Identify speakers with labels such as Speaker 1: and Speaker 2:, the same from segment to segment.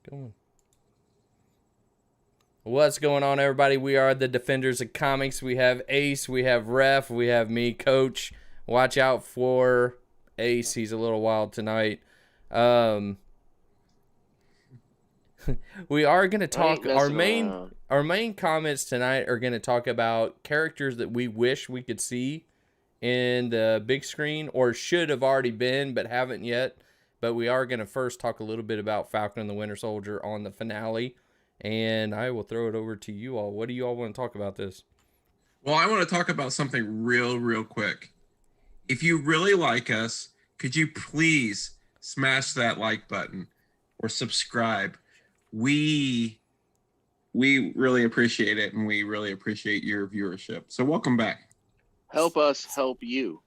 Speaker 1: Going. What's going on, everybody? We are the Defenders of Comics. We have Ace, we have Ref, we have me, Coach. Watch out for Ace. He's a little wild tonight. We are going to talk. Our main comments tonight are going to talk about characters that we wish we could see in the big screen, or should have already been but haven't yet. But we are going to first talk a little bit about Falcon and the Winter Soldier on the finale. And I will throw it over to you all. What do you all want to talk about this?
Speaker 2: Well, I want to talk about something real quick. If you really like us, could you please smash that like button or subscribe? We really appreciate it, and we really appreciate your viewership. So welcome back.
Speaker 3: Help us help you.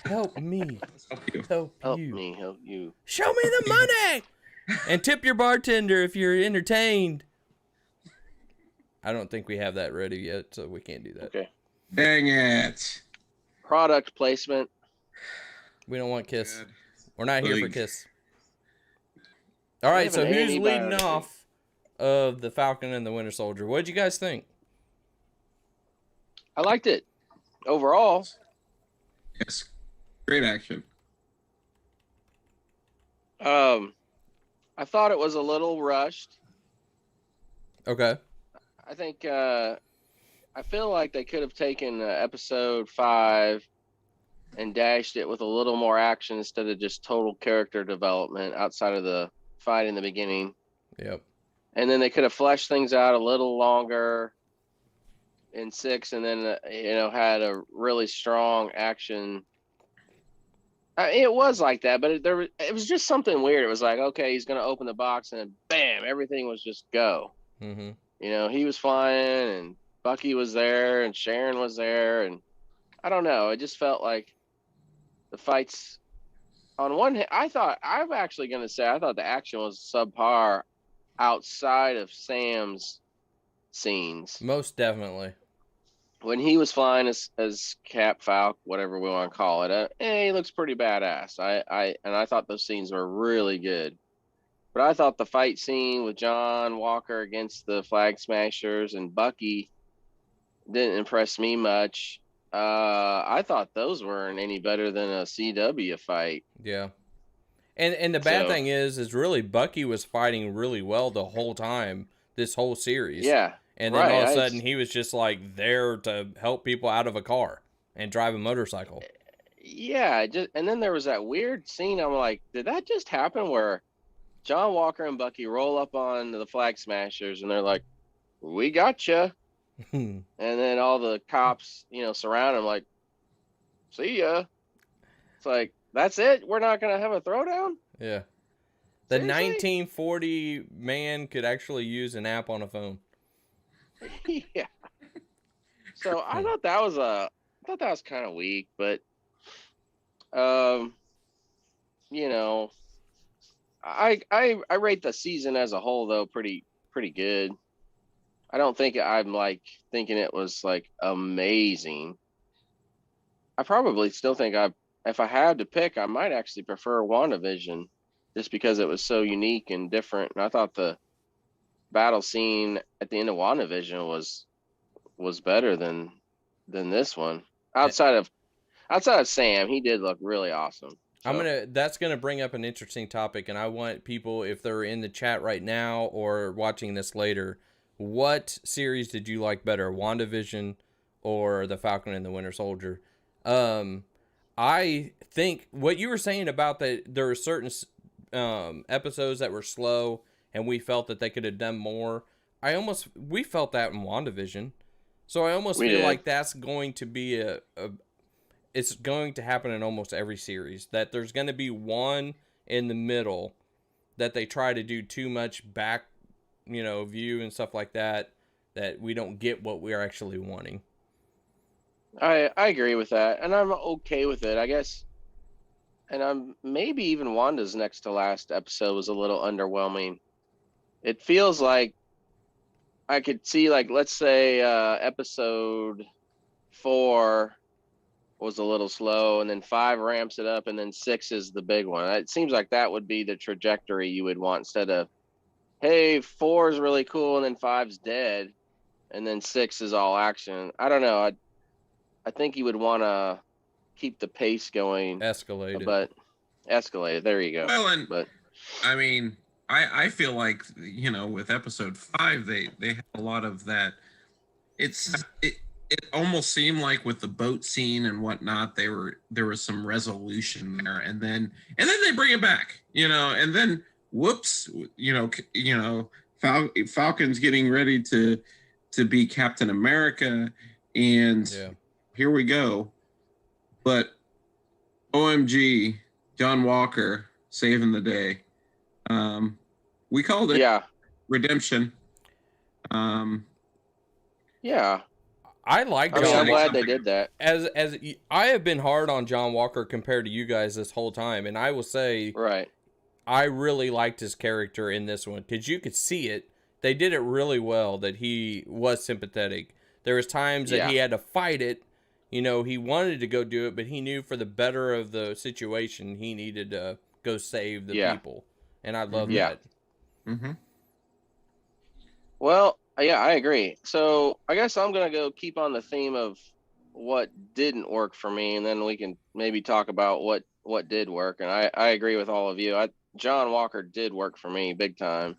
Speaker 1: Help me.
Speaker 3: Help me help you.
Speaker 1: Show me the money! And tip your bartender if you're entertained. I don't think we have that ready yet, so we can't do that.
Speaker 3: Okay.
Speaker 2: Dang it.
Speaker 3: Product placement.
Speaker 1: We don't want Kiss. Good. We're not here for Kiss. All right, so who's leading off of the Falcon and the Winter Soldier? What did you guys think?
Speaker 3: I liked it. Overall.
Speaker 2: Yes. Great action.
Speaker 3: I thought it was a little rushed.
Speaker 1: Okay.
Speaker 3: I think I feel like they could have taken episode 5 and dashed it with a little more action instead of just total character development outside of the fight in the beginning.
Speaker 1: Yep.
Speaker 3: And then they could have fleshed things out a little longer in 6, and then had a really strong action. It was like that, but it was just something weird. It was like, okay, he's going to open the box, and then bam, everything was just go.
Speaker 1: Mm-hmm.
Speaker 3: He was flying, and Bucky was there, and Sharon was there, and I don't know. It just felt like the fights, on one hand, I thought the action was subpar outside of Sam's scenes.
Speaker 1: Most definitely.
Speaker 3: When he was flying as Cap Falcon, whatever we want to call it, he looks pretty badass. I thought those scenes were really good. But I thought the fight scene with John Walker against the Flag Smashers and Bucky didn't impress me much. I thought those weren't any better than a CW fight.
Speaker 1: Yeah. And the bad thing is really Bucky was fighting really well the whole time, this whole series.
Speaker 3: Yeah.
Speaker 1: And then all of a sudden he was just like there to help people out of a car and drive a motorcycle.
Speaker 3: Yeah, and then there was that weird scene. I'm like, did that just happen where John Walker and Bucky roll up on the Flag Smashers and they're like, "We gotcha." And then all the cops, surround him like, "See ya." It's like, that's it? We're not going to have a throwdown?
Speaker 1: Yeah. The
Speaker 3: Seriously?
Speaker 1: 1940 man could actually use an app on a phone.
Speaker 3: Yeah. So I thought that was kind of weak, but I rate the season as a whole though pretty good. I don't think I'm like thinking it was like amazing. I probably still think if I had to pick, I might actually prefer WandaVision just because it was so unique and different. And I thought the battle scene at the end of WandaVision was better than this one. Outside of Sam, he did look really awesome. So.
Speaker 1: That's gonna bring up an interesting topic, and I want people, if they're in the chat right now or watching this later, what series did you like better, WandaVision or the Falcon and the Winter Soldier? I think what you were saying about that there were certain episodes that were slow and we felt that they could have done more. We felt that in WandaVision. So I almost feel like that's going to be it's going to happen in almost every series, that there's going to be one in the middle that they try to do too much back, view and stuff like that we don't get what we're actually wanting.
Speaker 3: I agree with that, and I'm okay with it, I guess. And I'm maybe even Wanda's next to last episode was a little underwhelming. It feels like I could see, like, let's say episode 4 was a little slow, and then 5 ramps it up, and then 6 is the big one. It seems like that would be the trajectory you would want, instead of, hey, 4 is really cool, and then 5's dead, and then 6 is all action. I don't know. I think you would want to keep the pace going.
Speaker 1: Escalated.
Speaker 3: But escalated. There you go.
Speaker 2: Well, and
Speaker 3: but
Speaker 2: I mean, I feel like, you know, with episode 5, they had a lot of that. It almost seemed like with the boat scene and whatnot, there was some resolution there, and then they bring it back, you know, and then whoops, Falcon's getting ready to be Captain America, and here we go. But OMG, John Walker saving the day. We called it redemption.
Speaker 1: I like.
Speaker 3: I'm glad they did that.
Speaker 1: As I have been hard on John Walker compared to you guys this whole time, and I will say, I really liked his character in this one because you could see it. They did it really well. That he was sympathetic. There was times that he had to fight it. You know, he wanted to go do it, but he knew for the better of the situation, he needed to go save the people. And I love that.
Speaker 2: Mm-hmm.
Speaker 3: Well, yeah, I agree. So I guess I'm going to go keep on the theme of what didn't work for me, and then we can maybe talk about what did work. And I agree with all of you. John Walker did work for me big time.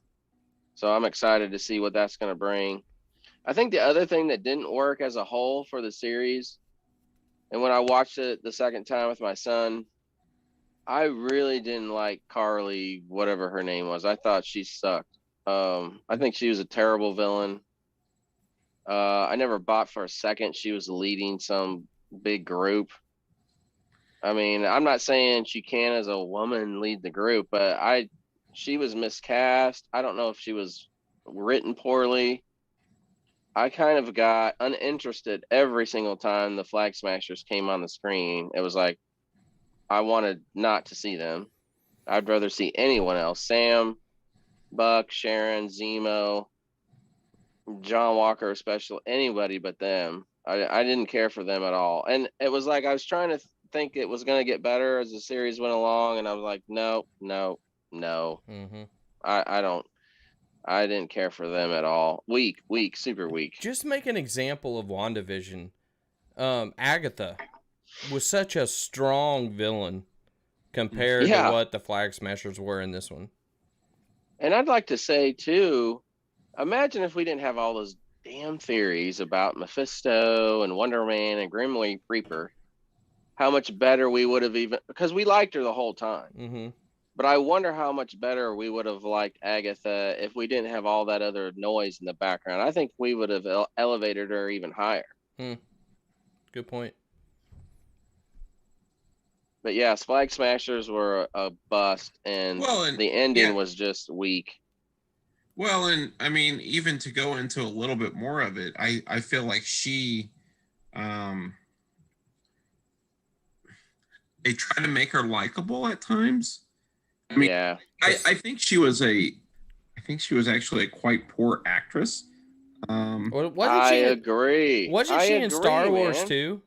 Speaker 3: So I'm excited to see what that's going to bring. I think the other thing that didn't work as a whole for the series, and when I watched it the second time with my son, I really didn't like Carly, whatever her name was. I thought she sucked. I think she was a terrible villain. I never bought for a second she was leading some big group. I mean, I'm not saying she can as a woman lead the group, but she was miscast. I don't know if she was written poorly. I kind of got uninterested every single time the Flag Smashers came on the screen. It was like, I wanted not to see them. I'd rather see anyone else. Sam, Buck, Sharon, Zemo, John Walker, especially, anybody but them. I didn't care for them at all. And it was like I was trying to think it was going to get better as the series went along, and I was like, no.
Speaker 1: Mm-hmm.
Speaker 3: I didn't care for them at all. Weak, super weak.
Speaker 1: Just make an example of WandaVision. Agatha was such a strong villain compared to what the Flag Smashers were in this one.
Speaker 3: And I'd like to say, too, imagine if we didn't have all those damn theories about Mephisto and Wonder Man and Grim Reaper, how much better we would have because we liked her the whole time.
Speaker 1: Mm-hmm.
Speaker 3: But I wonder how much better we would have liked Agatha if we didn't have all that other noise in the background. I think we would have elevated her even higher.
Speaker 1: Good point.
Speaker 3: But yeah, Flag Smashers were a bust, and the ending was just weak.
Speaker 2: Well, and I mean, even to go into a little bit more of it, I feel like she, they try to make her likable at times. I mean, I think she was actually a quite poor actress.
Speaker 3: I agree.
Speaker 1: Wasn't she in Star Wars too?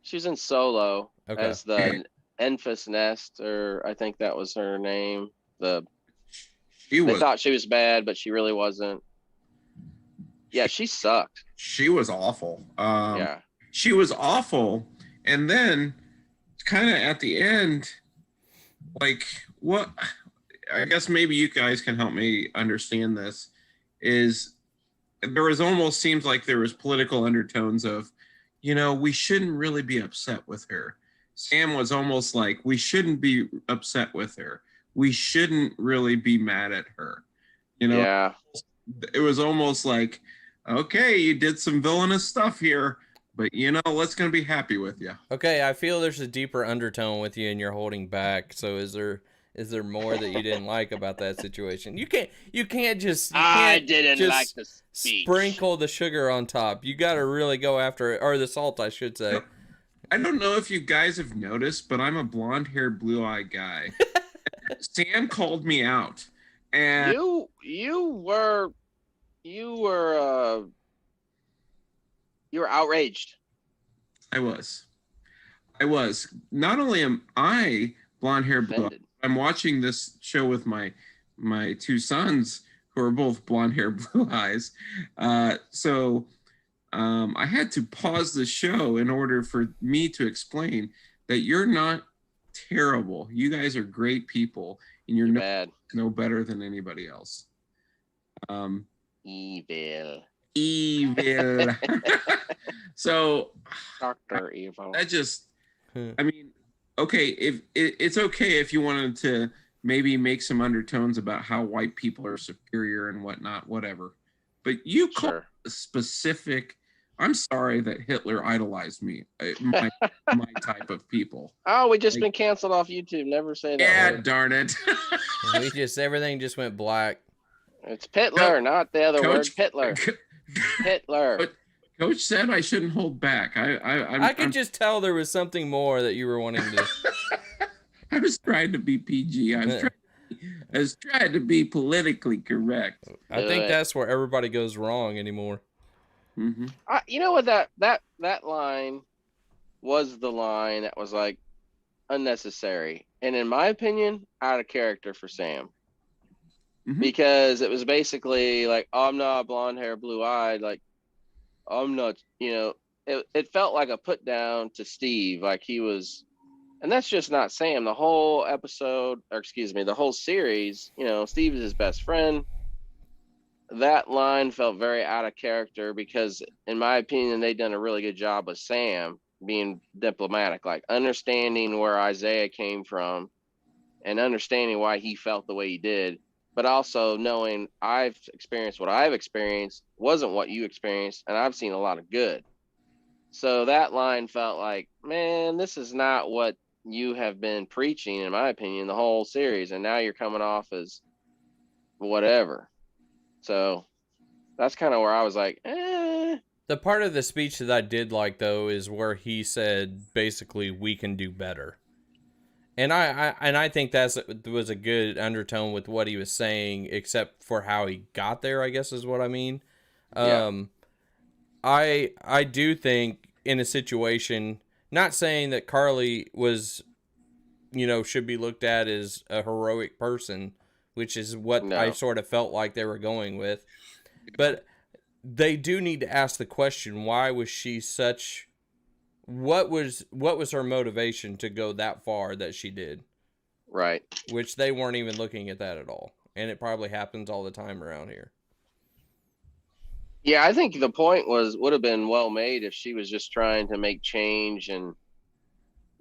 Speaker 3: She's in Solo as the Enfys Nest, or I think that was her name. They thought she was bad, but she really wasn't. Yeah, she sucked.
Speaker 2: She was awful. She was awful. And then kind of at the end, like, what I guess maybe you guys can help me understand this, is there was almost seems like there was political undertones of, you know, we shouldn't really be upset with her. Sam was almost like, we shouldn't be upset with her. We shouldn't really be mad at her. You know?
Speaker 3: Yeah.
Speaker 2: It was almost like, okay, you did some villainous stuff here, but, you know, let's going to be happy with you.
Speaker 1: Okay, I feel there's a deeper undertone with you and you're holding back. So is there more that you didn't like about that situation? You can't just like the speech. Sprinkle the sugar on top. You got to really go after it, or the salt, I should say.
Speaker 2: No, I don't know if you guys have noticed, but I'm a blonde-haired, blue-eyed guy. Sam called me out, and
Speaker 3: you were outraged.
Speaker 2: I was. I was. Not only am I blonde hair, blue, I'm watching this show with my two sons who are both blonde hair, blue eyes. So I had to pause the show in order for me to explain that you're not terrible. You guys are great people, and you're no better than anybody else.
Speaker 3: Evil.
Speaker 2: So,
Speaker 3: Dr. Evil.
Speaker 2: That just, I mean, okay, if it's okay if you wanted to maybe make some undertones about how white people are superior and whatnot, whatever. But you call a specific. I'm sorry that Hitler idolized me, my type of people.
Speaker 3: Oh, we just been canceled off YouTube. Never say that.
Speaker 2: Yeah,
Speaker 3: word.
Speaker 2: Darn it.
Speaker 1: Everything just went black.
Speaker 3: It's Pitler, not the other word. Pitler. Hitler.
Speaker 2: Coach said I shouldn't hold back.
Speaker 1: I could just tell there was something more that you were wanting to.
Speaker 2: I was trying to be PG. I was trying to be politically correct.
Speaker 1: I think that's where everybody goes wrong anymore.
Speaker 3: Mm-hmm. You know what? That line was the line that was like unnecessary, and in my opinion, out of character for Sam. Mm-hmm. Because it was basically like, oh, I'm not blonde hair, blue eyed. Like, I'm not, it felt like a put down to Steve. Like he was, and that's just not Sam. The whole episode, or excuse me, the whole series, Steve is his best friend. That line felt very out of character because, in my opinion, they'd done a really good job with Sam being diplomatic, like understanding where Isaiah came from and understanding why he felt the way he did. But also knowing I've experienced what I've experienced wasn't what you experienced, and I've seen a lot of good. So that line felt like, man, this is not what you have been preaching, in my opinion, the whole series, and now you're coming off as whatever. So that's kind of where I was like,
Speaker 1: The part of the speech that I did like, though, is where he said, basically, we can do better. And I think that was a good undertone with what he was saying, except for how he got there, I guess is what I mean. Yeah. I do think in a situation, not saying that Carly was, should be looked at as a heroic person, which is what I sort of felt like they were going with. But they do need to ask the question, why was she such... What was her motivation to go that far that she did?
Speaker 3: Right.
Speaker 1: Which they weren't even looking at that at all. And it probably happens all the time around here.
Speaker 3: Yeah, I think the point would have been well made if she was just trying to make change and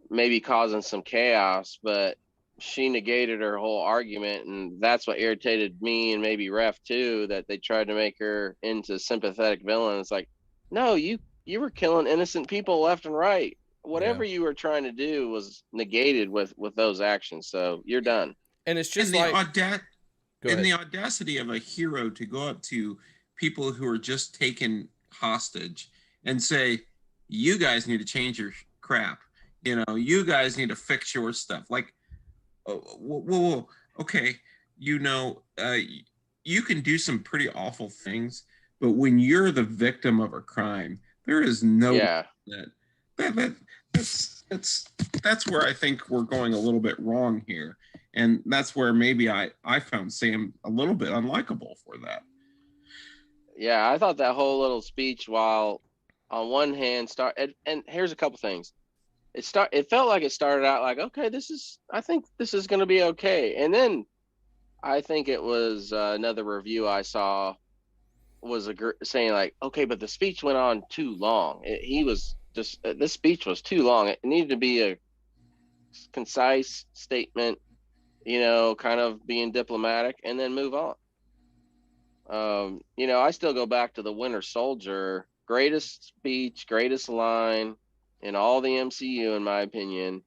Speaker 3: maybe causing some chaos, but she negated her whole argument, and that's what irritated me and maybe Ref too, that they tried to make her into sympathetic villain. It's like, no, you were killing innocent people left and right. Whatever you were trying to do was negated with those actions. So you're done.
Speaker 1: And it's just
Speaker 2: the audacity of a hero to go up to people who are just taken hostage and say, you guys need to change your crap. You guys need to fix your stuff. Like, whoa. Okay. You can do some pretty awful things, but when you're the victim of a crime, there is no that's where I think we're going a little bit wrong here, and that's where maybe I found Sam a little bit unlikable for that.
Speaker 3: Yeah, I thought that whole little speech, while on one hand and here's a couple things. It felt like it started out like, okay, I think this is going to be okay, and then I think it was another review I saw was saying like, okay, but the speech went on too long. This speech was too long. It needed to be a concise statement, kind of being diplomatic, and then move on. I still go back to the Winter Soldier, greatest speech, greatest line in all the MCU, in my opinion,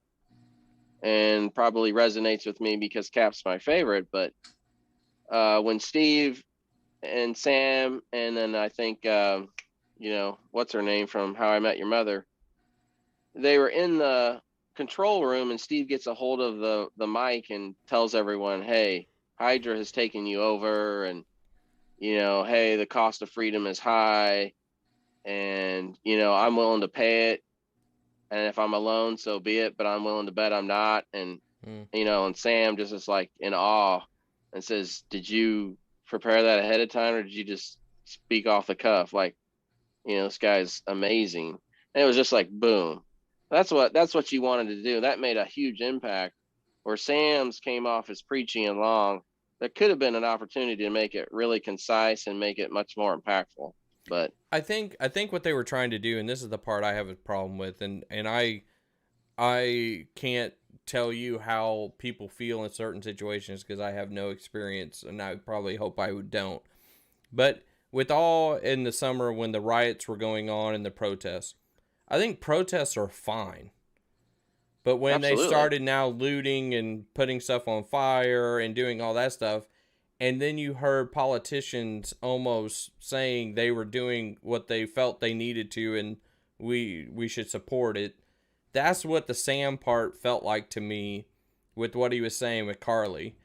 Speaker 3: and probably resonates with me because Cap's my favorite. But when Steve and Sam, and then I think, what's her name from How I Met Your Mother, they were in the control room, and Steve gets a hold of the mic and tells everyone, hey, Hydra has taken you over, and, hey, the cost of freedom is high, and, I'm willing to pay it. and if I'm alone, so be it, but I'm willing to bet I'm not. And and Sam just is like in awe and says, "Did you prepare that ahead of time, or did you just speak off the cuff? Like, this guy's amazing." And it was just like, boom. That's what you wanted to do. That made a huge impact. Where Sam's came off as preachy and long, there could have been an opportunity to make it really concise and make it much more impactful. But
Speaker 1: I think what they were trying to do, and this is the part I have a problem with, and I can't tell you how people feel in certain situations because I have no experience, and I probably hope I don't. But with all in the summer when the riots were going on and the protests, I think protests are fine. But when
Speaker 3: Absolutely.
Speaker 1: they started now looting and putting stuff on fire and doing all that stuff, and then you heard politicians almost saying they were doing what they felt they needed to and we should support it. That's what the Sam part felt like to me with what he was saying with Carly.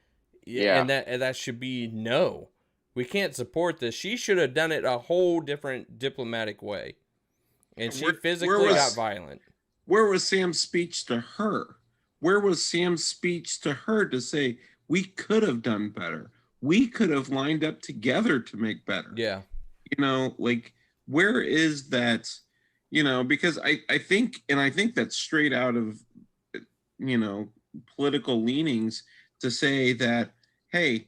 Speaker 3: Yeah.
Speaker 1: And that should be no. We can't support this. She should have done it a whole different diplomatic way. And she physically got violent.
Speaker 2: Where was Sam's speech to her? Where was Sam's speech to her to say, we could have done better? We could have lined up together to make better.
Speaker 1: Yeah.
Speaker 2: Like, where is that? Because I think that's straight out of, political leanings to say that, hey,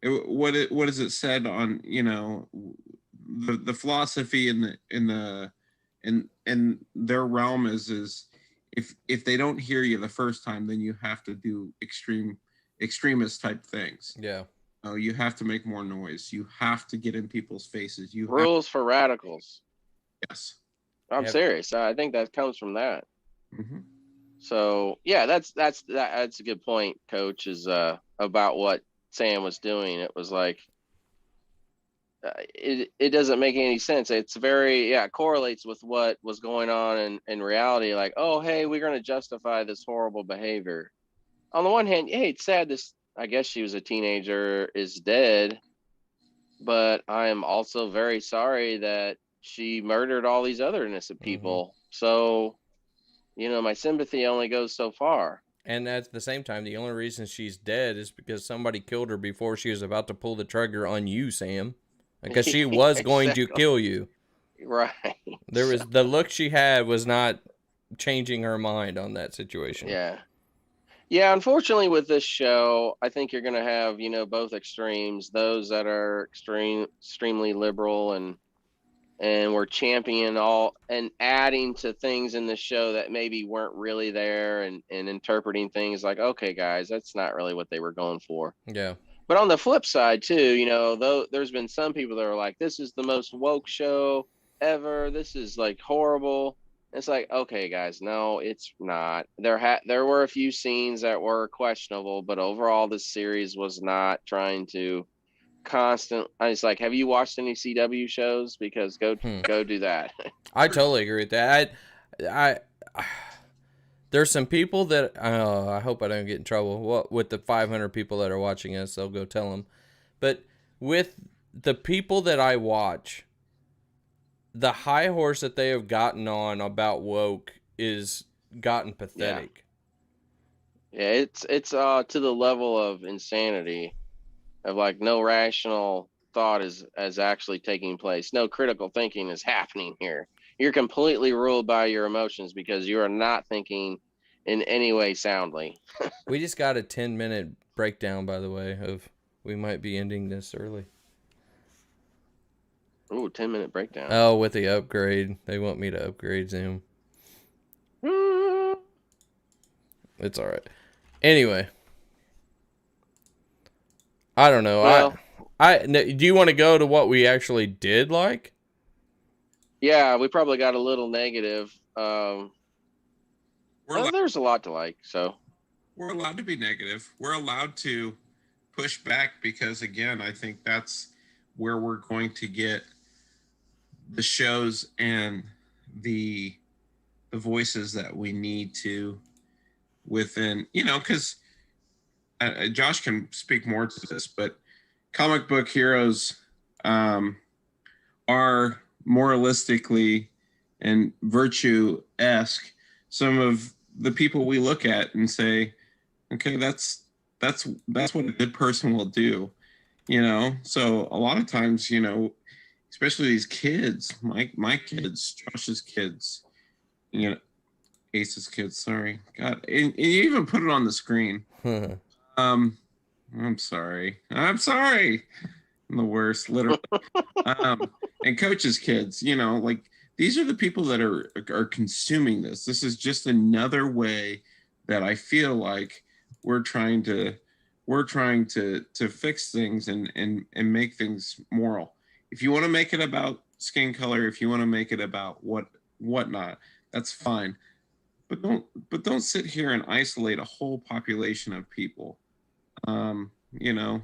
Speaker 2: what is it said on, the philosophy in their realm is if they don't hear you the first time, then you have to do extremist type things.
Speaker 1: Yeah.
Speaker 2: You have to make more noise. You have to get in people's faces.
Speaker 3: Rules for radicals.
Speaker 2: Yes.
Speaker 3: I'm serious. I think that comes from that.
Speaker 2: Mm-hmm.
Speaker 3: So yeah, that's a good point, Coach, is about what Sam was doing. It was like, it doesn't make any sense. It's very, it correlates with what was going on in reality. Like, oh, hey, we're going to justify this horrible behavior. On the one hand, hey, it's sad this, I guess she was a teenager, is dead. But I am also very sorry that she murdered all these other innocent people. So, my sympathy only goes so far.
Speaker 1: And at the same time, the only reason she's dead is because somebody killed her before she was about to pull the trigger on you, Sam. Because she was going to kill you.
Speaker 3: Right.
Speaker 1: There was the look she had was not changing her mind on that situation.
Speaker 3: Yeah. Yeah, unfortunately with this show, I think you're going to have, both extremes, those that are extremely liberal and we're championing all and adding to things in the show that maybe weren't really there and interpreting things like, okay, guys, that's not really what they were going for.
Speaker 1: Yeah.
Speaker 3: But on the flip side too, though there's been some people that are like, this is the most woke show ever. This is like horrible. It's like, okay, guys, no, it's not. There were a few scenes that were questionable, but overall, this series was not trying to I was like, have you watched any CW shows? Because go do that.
Speaker 1: I totally agree with that. I there's some people that I hope I don't get in trouble with the 500 people that are watching us. I'll go tell them. But with the people that I watch, the high horse that they have gotten on about woke is gotten pathetic.
Speaker 3: Yeah, it's to the level of insanity, of like no rational thought is actually taking place. No critical thinking is happening here. You're completely ruled by your emotions because you are not thinking in any way soundly.
Speaker 1: We just got a 10-minute breakdown, by the way, of we might be ending this early.
Speaker 3: Ooh, 10-minute breakdown.
Speaker 1: Oh, with the upgrade. They want me to upgrade Zoom. It's all right. Anyway. I don't know. Well, do you want to go to what we actually did like?
Speaker 3: Yeah, we probably got a little negative. There's a lot to like, so.
Speaker 2: We're allowed to be negative. We're allowed to push back because, again, I think that's where we're going to get the shows and the voices that we need to within, because Josh can speak more to this, but comic book heroes are moralistically and virtue-esque some of the people we look at and say, okay, that's what a good person will do, you know. So a lot of times, you know, especially these kids, my kids, Josh's kids, you know, Ace's kids, sorry, God, and you even put it on the screen. I'm sorry, I'm the worst, literally. And Coach's kids, you know, like, these are the people that are consuming this. This is just another way that I feel like we're trying to fix things and make things moral. If you want to make it about skin color, if you want to make it about whatnot, that's fine. But don't sit here and isolate a whole population of people. You know,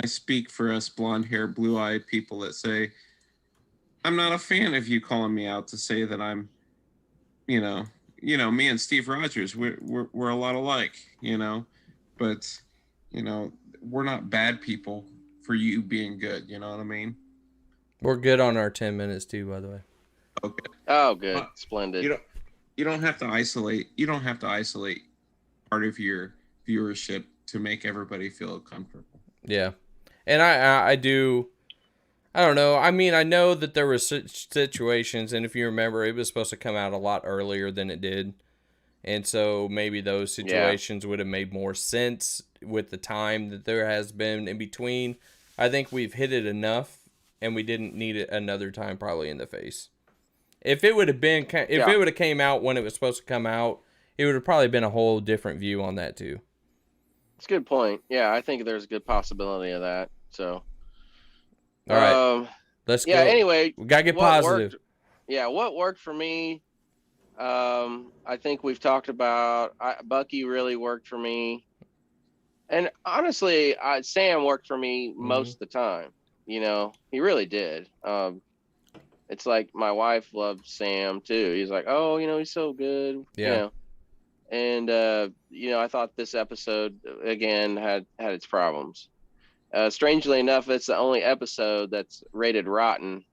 Speaker 2: I speak for us blonde-haired, blue-eyed people that say, I'm not a fan of you calling me out to say that I'm, you know, me and Steve Rogers, we're a lot alike, you know, but, you know, we're not bad people for you being good. You know what I mean?
Speaker 1: We're good on our 10 minutes too, by the way.
Speaker 2: Okay.
Speaker 3: Oh, good. Splendid.
Speaker 2: You don't have to isolate part of your viewership to make everybody feel comfortable.
Speaker 1: Yeah. And I do, I don't know. I mean, I know that there were situations, and if you remember, it was supposed to come out a lot earlier than it did. And so maybe those situations would have made more sense with the time that there has been in between. I think we've hit it enough, and we didn't need it another time probably in the face. If it would have been, it would have came out when it was supposed to come out, it would have probably been a whole different view on that too.
Speaker 3: It's a good point. Yeah, I think there's a good possibility of that. So,
Speaker 1: all right, let's go.
Speaker 3: Anyway,
Speaker 1: we gotta get positive.
Speaker 3: What worked for me? I think we've talked about Bucky really worked for me, and honestly, Sam worked for me most of the time. You know, he really did. It's like my wife loved Sam too. He's like, oh, you know, he's so good.
Speaker 1: Yeah.
Speaker 3: You know, and you know, I thought this episode again had its problems. Strangely enough, it's the only episode that's rated rotten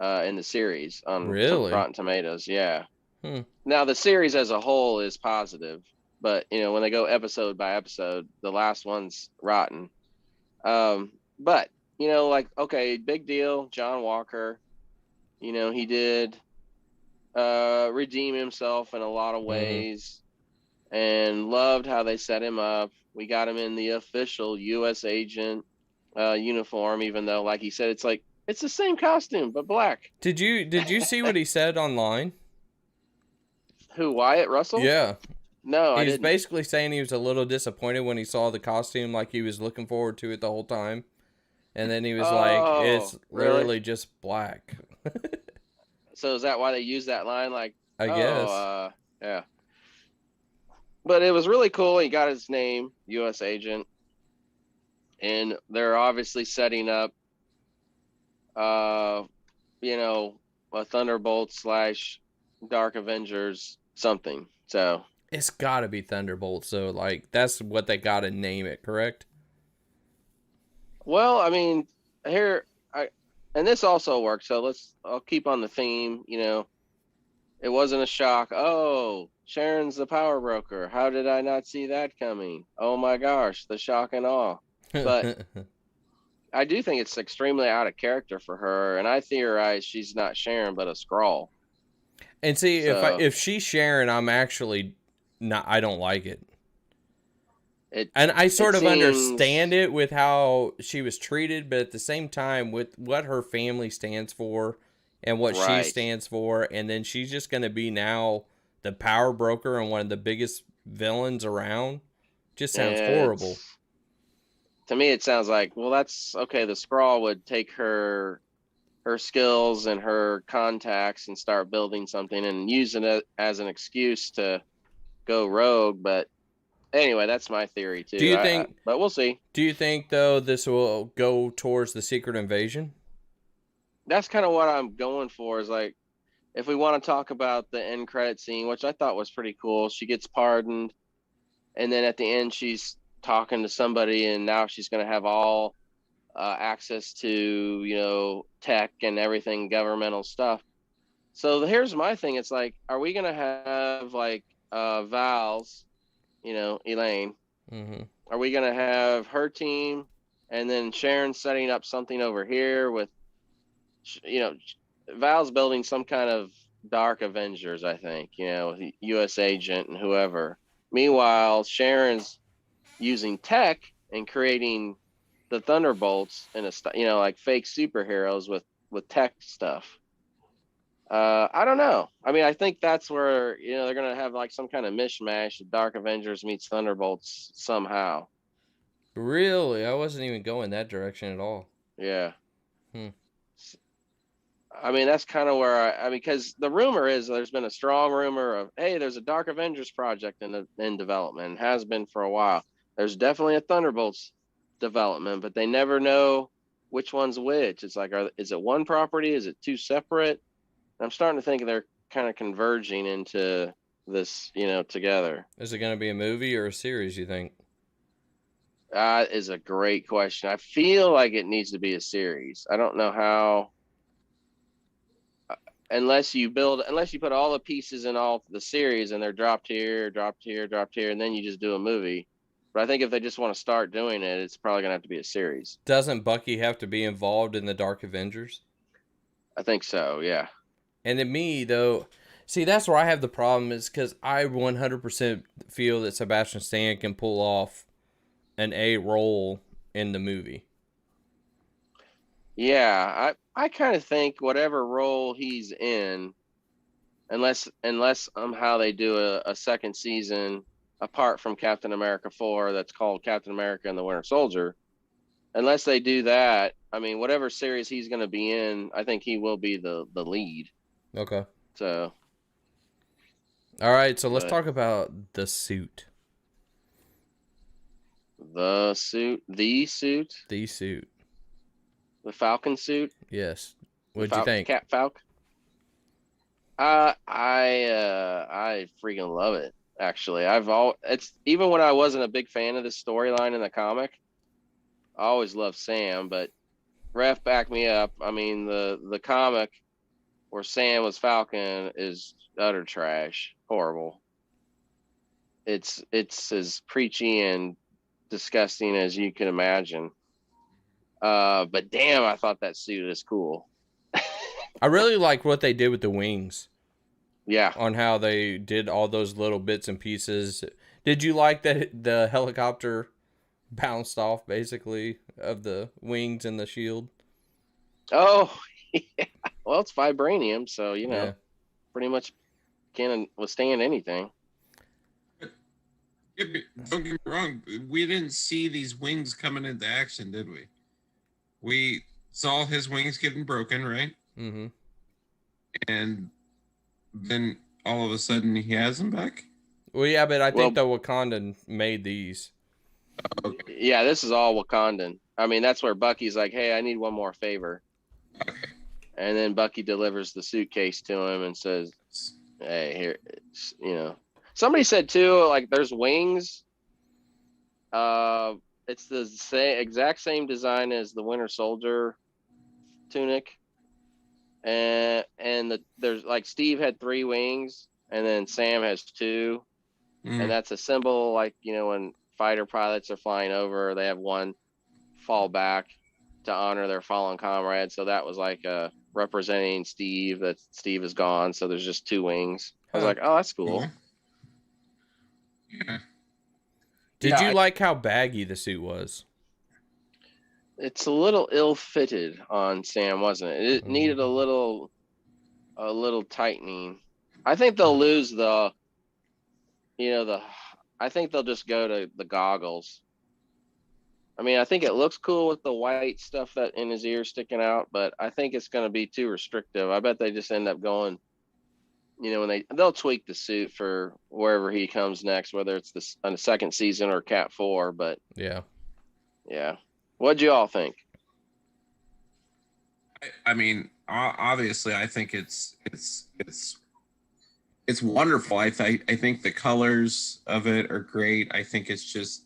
Speaker 3: in the series on Rotten Tomatoes. Yeah. Now the series as a whole is positive, but you know, when they go episode by episode, the last one's rotten. But you know, like, okay, big deal, John Walker. You know, he did redeem himself in a lot of ways, and loved how they set him up. We got him in the official U.S. agent uniform, even though, like he said, it's the same costume but black.
Speaker 1: Did you see what he said online?
Speaker 3: Who, Wyatt Russell?
Speaker 1: Yeah.
Speaker 3: No,
Speaker 1: he was basically saying he was a little disappointed when he saw the costume, like he was looking forward to it the whole time, and then he was like, "It's literally just black."
Speaker 3: So is that why they use that line? Like,
Speaker 1: I guess.
Speaker 3: Yeah. But it was really cool. He got his name, U.S. agent, and they're obviously setting up, you know, a Thunderbolt / Dark Avengers something. So
Speaker 1: it's got to be Thunderbolt. So like that's what they got to name it, correct?
Speaker 3: Well, I mean, and this also works. So I'll keep on the theme. You know, it wasn't a shock. Oh, Sharon's the power broker. How did I not see that coming? Oh my gosh, the shock and awe. But I do think it's extremely out of character for her, and I theorize she's not Sharon but a Skrull.
Speaker 1: And see, if she's Sharon, I'm actually not. I don't like it. And I sort of understand it with how she was treated, but at the same time, with what her family stands for and what she stands for, and then she's just going to be now the power broker and one of the biggest villains around, just sounds horrible.
Speaker 3: To me, it sounds like, well, that's okay. The Skrull would take her skills and her contacts and start building something and using it as an excuse to go rogue. But anyway, that's my theory too.
Speaker 1: Do you think?
Speaker 3: But we'll see.
Speaker 1: Do you think though this will go towards the Secret Invasion?
Speaker 3: That's kind of what I'm going for. Is like, if we want to talk about the end credit scene, which I thought was pretty cool. She gets pardoned, and then at the end she's talking to somebody, and now she's going to have all access to, you know, tech and everything, governmental stuff. So here's my thing. It's like, are we gonna have like Val's, Elaine?
Speaker 1: Mm-hmm.
Speaker 3: Are we gonna have her team, and then Sharon setting up something over here with, Val's building some kind of Dark Avengers, I think, with the U.S. Agent and whoever. Meanwhile, Sharon's using tech and creating the Thunderbolts in like fake superheroes with tech stuff. I don't know. I mean, I think that's where they're gonna have like some kind of mishmash. Dark Avengers meets Thunderbolts somehow.
Speaker 1: Really, I wasn't even going that direction at all.
Speaker 3: Yeah.
Speaker 1: Hmm.
Speaker 3: I mean, that's kind of where because the rumor is there's been a strong rumor of, hey, there's a Dark Avengers project in development, and has been for a while. There's definitely a Thunderbolts development, but they never know which one's which. It's like, is it one property? Is it two separate? I'm starting to think they're kind of converging into this, together.
Speaker 1: Is it going to be a movie or a series, you think?
Speaker 3: That is a great question. I feel like it needs to be a series. I don't know how, unless you put all the pieces in all the series and they're dropped here, and then you just do a movie. But I think if they just want to start doing it, it's probably going to have to be a series.
Speaker 1: Doesn't Bucky have to be involved in the Dark Avengers?
Speaker 3: I think so, yeah.
Speaker 1: And to me, though, see, that's where I have the problem, is because I 100% feel that Sebastian Stan can pull off an A role in the movie.
Speaker 3: Yeah, I kind of think whatever role he's in, unless somehow they do a second season apart from Captain America 4 that's called Captain America and the Winter Soldier, unless they do that, I mean, whatever series he's going to be in, I think he will be the lead.
Speaker 1: Okay.
Speaker 3: So.
Speaker 1: All right, so let's talk about the suit.
Speaker 3: The suit. The
Speaker 1: suit.
Speaker 3: The Falcon suit.
Speaker 1: Yes. What'd you think?
Speaker 3: Cat Falcon. I freaking love it. Actually, it's even when I wasn't a big fan of the storyline in the comic, I always loved Sam. But Ref backed me up. I mean, the comic where Sam was Falcon is utter trash, horrible. It's as preachy and disgusting as you can imagine. But damn, I thought that suit is cool.
Speaker 1: I really like what they did with the wings.
Speaker 3: Yeah.
Speaker 1: On how they did all those little bits and pieces. Did you like that the helicopter bounced off, basically, of the wings and the shield?
Speaker 3: Oh, yeah. Well, it's vibranium, so, pretty much can withstand anything.
Speaker 2: Don't get me wrong. We didn't see these wings coming into action, did we? We saw his wings getting broken, right?
Speaker 1: Mm-hmm.
Speaker 2: And then all of a sudden he has them back?
Speaker 1: Well, yeah, but I think the Wakandan made these.
Speaker 3: Okay. Yeah, this is all Wakandan. I mean, that's where Bucky's like, hey, I need one more favor.
Speaker 2: Okay.
Speaker 3: And then Bucky delivers the suitcase to him and says, hey, here, Somebody said, too, like, there's wings. It's the exact same design as the Winter Soldier tunic. And there's, like, Steve had 3 wings, and then Sam has 2. And that's a symbol, like, when fighter pilots are flying over, they have one fall back to honor their fallen comrade. So that was like representing Steve, that Steve is gone. So there's just 2 wings. I was like, oh, that's cool.
Speaker 2: Yeah.
Speaker 1: Did you like how baggy the suit was?
Speaker 3: It's a little ill-fitted on Sam, wasn't it? It needed a little tightening. I think they'll lose I think they'll just go to the goggles. I mean, I think it looks cool with the white stuff that in his ear sticking out, but I think it's going to be too restrictive. I bet they just end up going, when they'll tweak the suit for wherever he comes next, whether it's on the second season or Cat 4. But yeah. What'd you all think?
Speaker 2: I mean, obviously, I think it's wonderful. I think the colors of it are great. I think it's just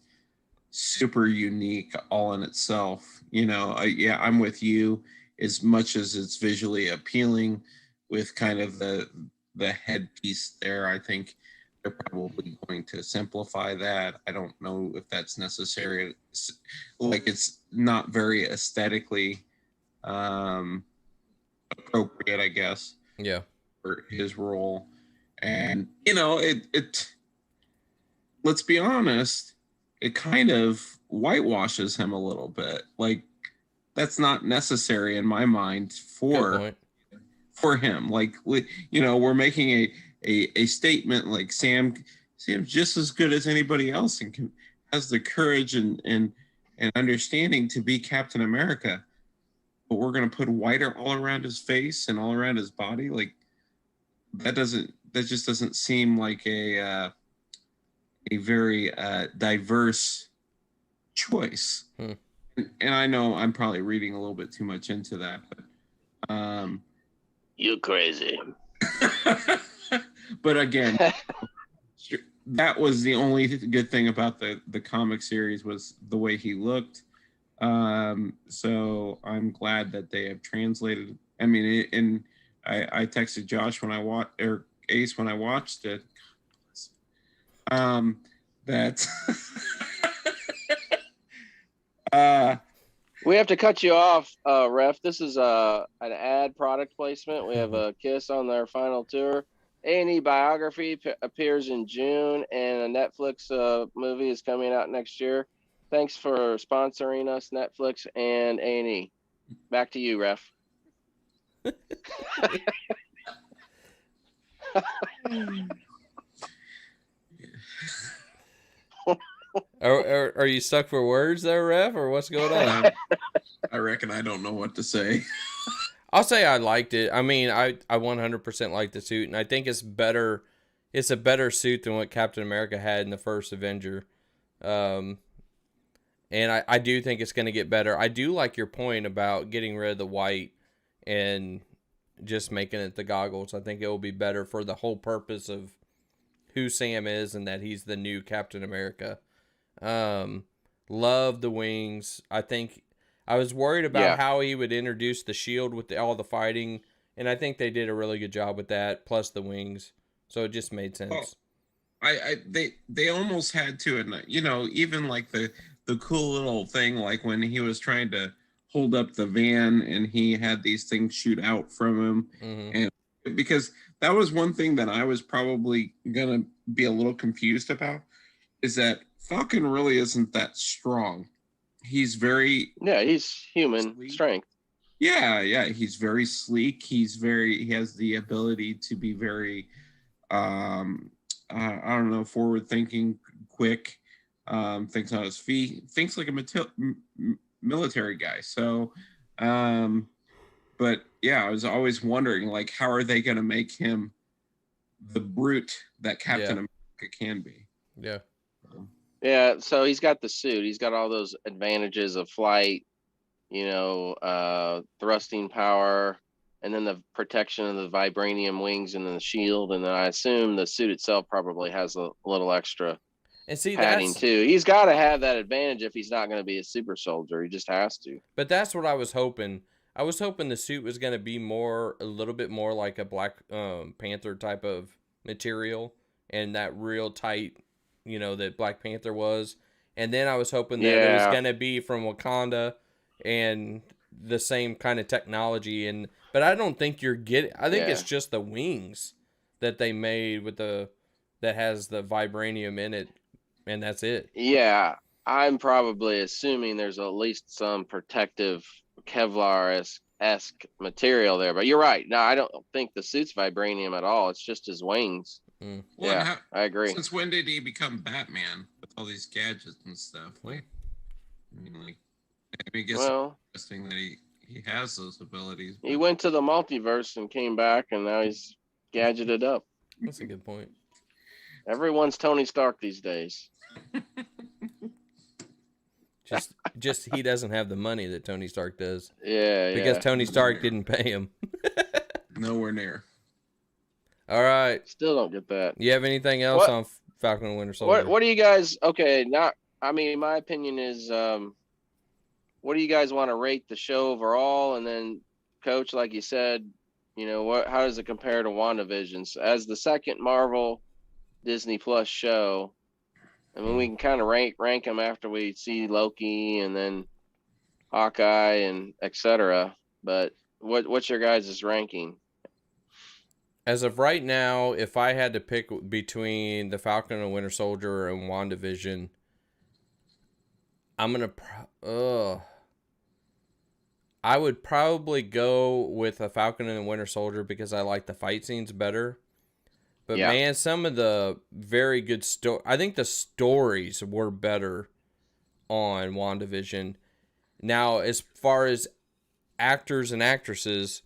Speaker 2: super unique all in itself. I'm with you. As much as it's visually appealing, with kind of the headpiece there. I think they're probably going to simplify that. I don't know if that's necessary. Like, it's not very aesthetically appropriate, I guess.
Speaker 1: Yeah.
Speaker 2: For his role. And it let's be honest, it kind of whitewashes him a little bit. Like, that's not necessary in my mind for him. Like, we're making a statement like Sam's just as good as anybody else and has the courage and understanding to be Captain America. But we're going to put white all around his face and all around his body. Like, that just doesn't seem like a very diverse choice. And I know I'm probably reading a little bit too much into that, but
Speaker 3: you crazy.
Speaker 2: But again, that was the only good thing about the comic series was the way he looked. So I'm glad that they have translated. I mean, I texted Josh when I watched, or Ace when I watched it. That
Speaker 3: we have to cut you off, Ref. This is an ad product placement. We have a Kiss on their final tour. A&E biography appears in June, and a Netflix movie is coming out next year. Thanks for sponsoring us, Netflix and A&E. Back to you, Ref.
Speaker 1: Are you stuck for words there, Ref, or what's going on?
Speaker 2: I reckon I don't know what to say.
Speaker 1: I'll say I liked it. I mean, I 100% liked the suit, and I think it's better. It's a better suit than what Captain America had in the first Avenger. And I do think it's going to get better. I do like your point about getting rid of the white and just making it the goggles. I think it will be better for the whole purpose of who Sam is and that he's the new Captain America. Love the wings. I think I was worried about how he would introduce the shield with all the fighting, and I think they did a really good job with that, plus the wings. So it just made sense.
Speaker 2: Well, they almost had to, and even like the cool little thing, like when he was trying to hold up the van and he had these things shoot out from him, and because that was one thing that I was probably gonna be a little confused about, is that Falcon really isn't that strong. He's very
Speaker 3: he's human
Speaker 2: sleek.
Speaker 3: Strength.
Speaker 2: Yeah, he's very sleek. He has the ability to be very I don't know, forward thinking, quick, thinks on his feet, thinks like a military guy. So but yeah, I was always wondering, like, how are they going to make him the brute that Captain America can be?
Speaker 3: Yeah, so he's got the suit. He's got all those advantages of flight, thrusting power, and then the protection of the vibranium wings and then the shield. And then I assume the suit itself probably has a little extra padding too. He's got to have that advantage if he's not going to be a super soldier. He just has to.
Speaker 1: But that's what I was hoping. I was hoping the suit was going to be a little bit more like a Black Panther type of material and that real tight, that Black Panther was. And then I was hoping that it was going to be from Wakanda and the same kind of technology. But I don't think you're getting, I think it's just the wings that they made that has the vibranium in it. And that's it.
Speaker 3: Yeah. I'm probably assuming there's at least some protective Kevlar-esque material there, but you're right. No, I don't think the suit's vibranium at all. It's just his wings.
Speaker 2: Well,
Speaker 3: I agree.
Speaker 2: Since when did he become Batman with all these gadgets and stuff? I guess it's interesting that he has those abilities.
Speaker 3: He went to the multiverse and came back, and now he's gadgeted up.
Speaker 1: That's a good point.
Speaker 3: Everyone's Tony Stark these days.
Speaker 1: Just he doesn't have the money that Tony Stark does.
Speaker 3: Because
Speaker 1: Tony Stark didn't pay him.
Speaker 2: Nowhere near.
Speaker 1: All right.
Speaker 3: Still don't get that.
Speaker 1: You have anything else on Falcon and Winter Soldier?
Speaker 3: What do you guys? Okay, my opinion is, what do you guys want to rate the show overall? And then, Coach, like you said, You know, how does it compare to WandaVision? So as the second Marvel Disney Plus show, I mean, we can kind of rank them after we see Loki and then Hawkeye and etc. But what's your guys' ranking?
Speaker 1: As of right now, if I had to pick between the Falcon and Winter Soldier and WandaVision, I'm gonna. I would probably go with a Falcon and a Winter Soldier because I like the fight scenes better. But
Speaker 3: Yeah.
Speaker 1: man, some of the very good I think the stories were better on WandaVision. Now, as far as actors and actresses,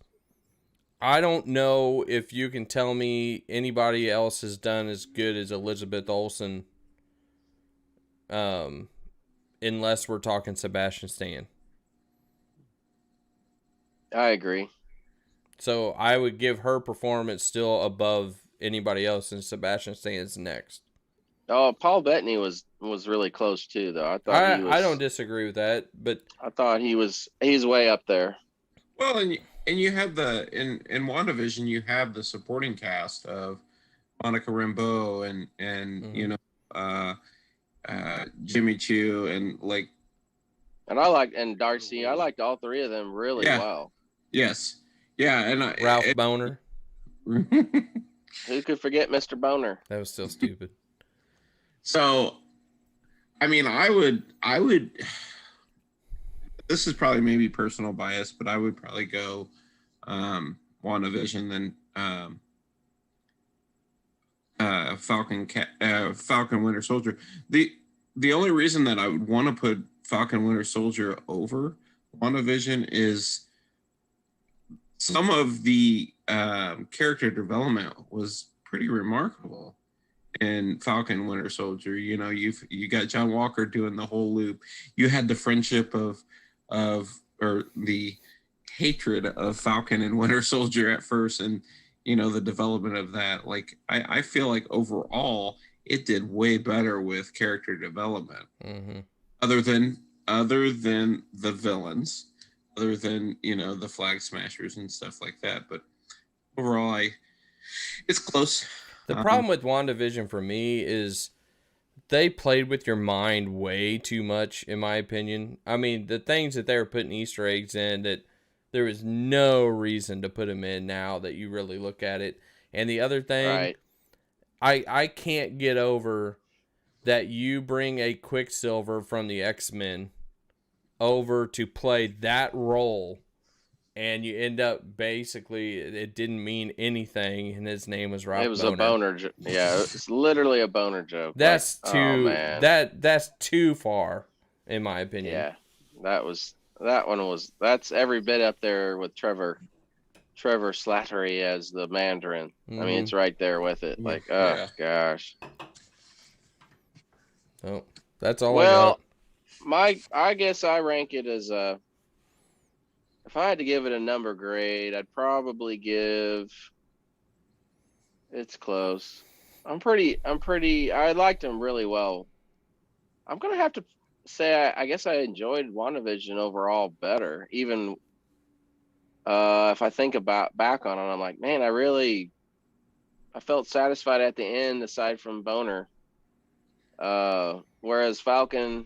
Speaker 1: I don't know if you can tell me anybody else has done as good as Elizabeth Olsen. Unless we're talking Sebastian Stan.
Speaker 3: I agree.
Speaker 1: So I would give her performance still above anybody else, and Sebastian Stan's next.
Speaker 3: Oh, Paul Bettany was really close too, though. I thought he was.
Speaker 1: I don't disagree with that, but
Speaker 3: I thought he's way up there.
Speaker 2: Well, and you have in WandaVision, you have the supporting cast of Monica Rambeau and you know, Jimmy Chu and like.
Speaker 3: And Darcy. I liked all three of them really well.
Speaker 2: Yes. Yeah, and
Speaker 1: Ralph Boner.
Speaker 3: Who could forget Mr. Boner?
Speaker 1: That was still stupid.
Speaker 2: So, I mean, I would. This is probably maybe personal bias, but I would probably go WandaVision then Falcon Winter Soldier. The only reason that I would want to put Falcon Winter Soldier over WandaVision is some of the character development was pretty remarkable in Falcon Winter Soldier. You know, you got John Walker doing the whole loop. You had the friendship or the hatred of Falcon and Winter Soldier at first, and you know the development of that. Like I feel like overall it did way better with character development.
Speaker 1: Mm-hmm.
Speaker 2: Other than the villains, other than, you know, the Flag Smashers and stuff like that. But overall, it's close.
Speaker 1: The problem with WandaVision for me is they played with your mind way too much, in my opinion. I mean, the things that they were putting Easter eggs in that there is no reason to put them in now that you really look at it. And the other thing, I can't get over that you bring a Quicksilver from the X-Men over to play that role, and you end up basically it didn't mean anything, and his name was Rob.
Speaker 3: It was a boner. Yeah, it's literally a boner joke.
Speaker 1: That's
Speaker 3: like,
Speaker 1: too
Speaker 3: oh, man.
Speaker 1: That's too far, in my opinion.
Speaker 3: Yeah, that's every bit up there with Trevor Slattery as the Mandarin.
Speaker 1: Mm-hmm.
Speaker 3: I mean, it's right there with it. Like, oh gosh.
Speaker 1: Oh, that's all I got.
Speaker 3: I guess I rank it as if I had to give it a number grade, I'd probably give. It's close. I liked him really well. I'm gonna have to say I guess I enjoyed WandaVision overall better. Even if I think back on it, I'm like, man, I felt satisfied at the end, aside from Boner. Whereas Falcon,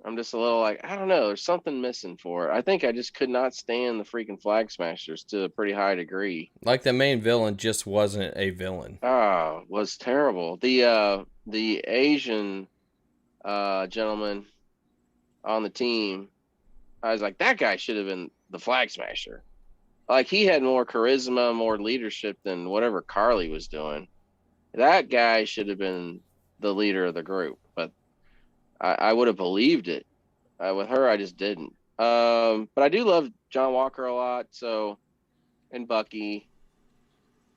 Speaker 3: I'm just a little like, I don't know, there's something missing for it. I think I just could not stand the freaking Flag Smashers to a pretty high degree.
Speaker 1: Like the main villain just wasn't a villain.
Speaker 3: Was terrible. The Asian gentleman on the team, I was like, that guy should have been the Flag Smasher. Like, he had more charisma, more leadership than whatever Carly was doing. That guy should have been the leader of the group, but I would have believed it. With her, I just didn't. But I do love John Walker a lot. So, and Bucky,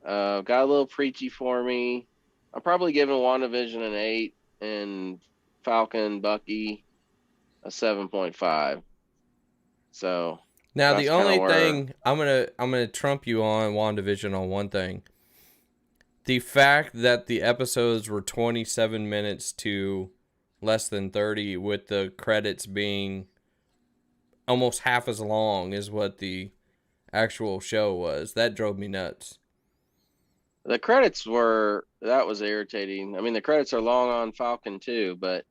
Speaker 3: got a little preachy for me. I'm probably giving WandaVision an 8 and Falcon, Bucky a 7.5. So
Speaker 1: now the only thing I'm gonna trump you on WandaVision on one thing. The fact that the episodes were 27 minutes to less than 30, with the credits being almost half as long as what the actual show was. That drove me nuts.
Speaker 3: The credits that was irritating. I mean, the credits are long on Falcon too, but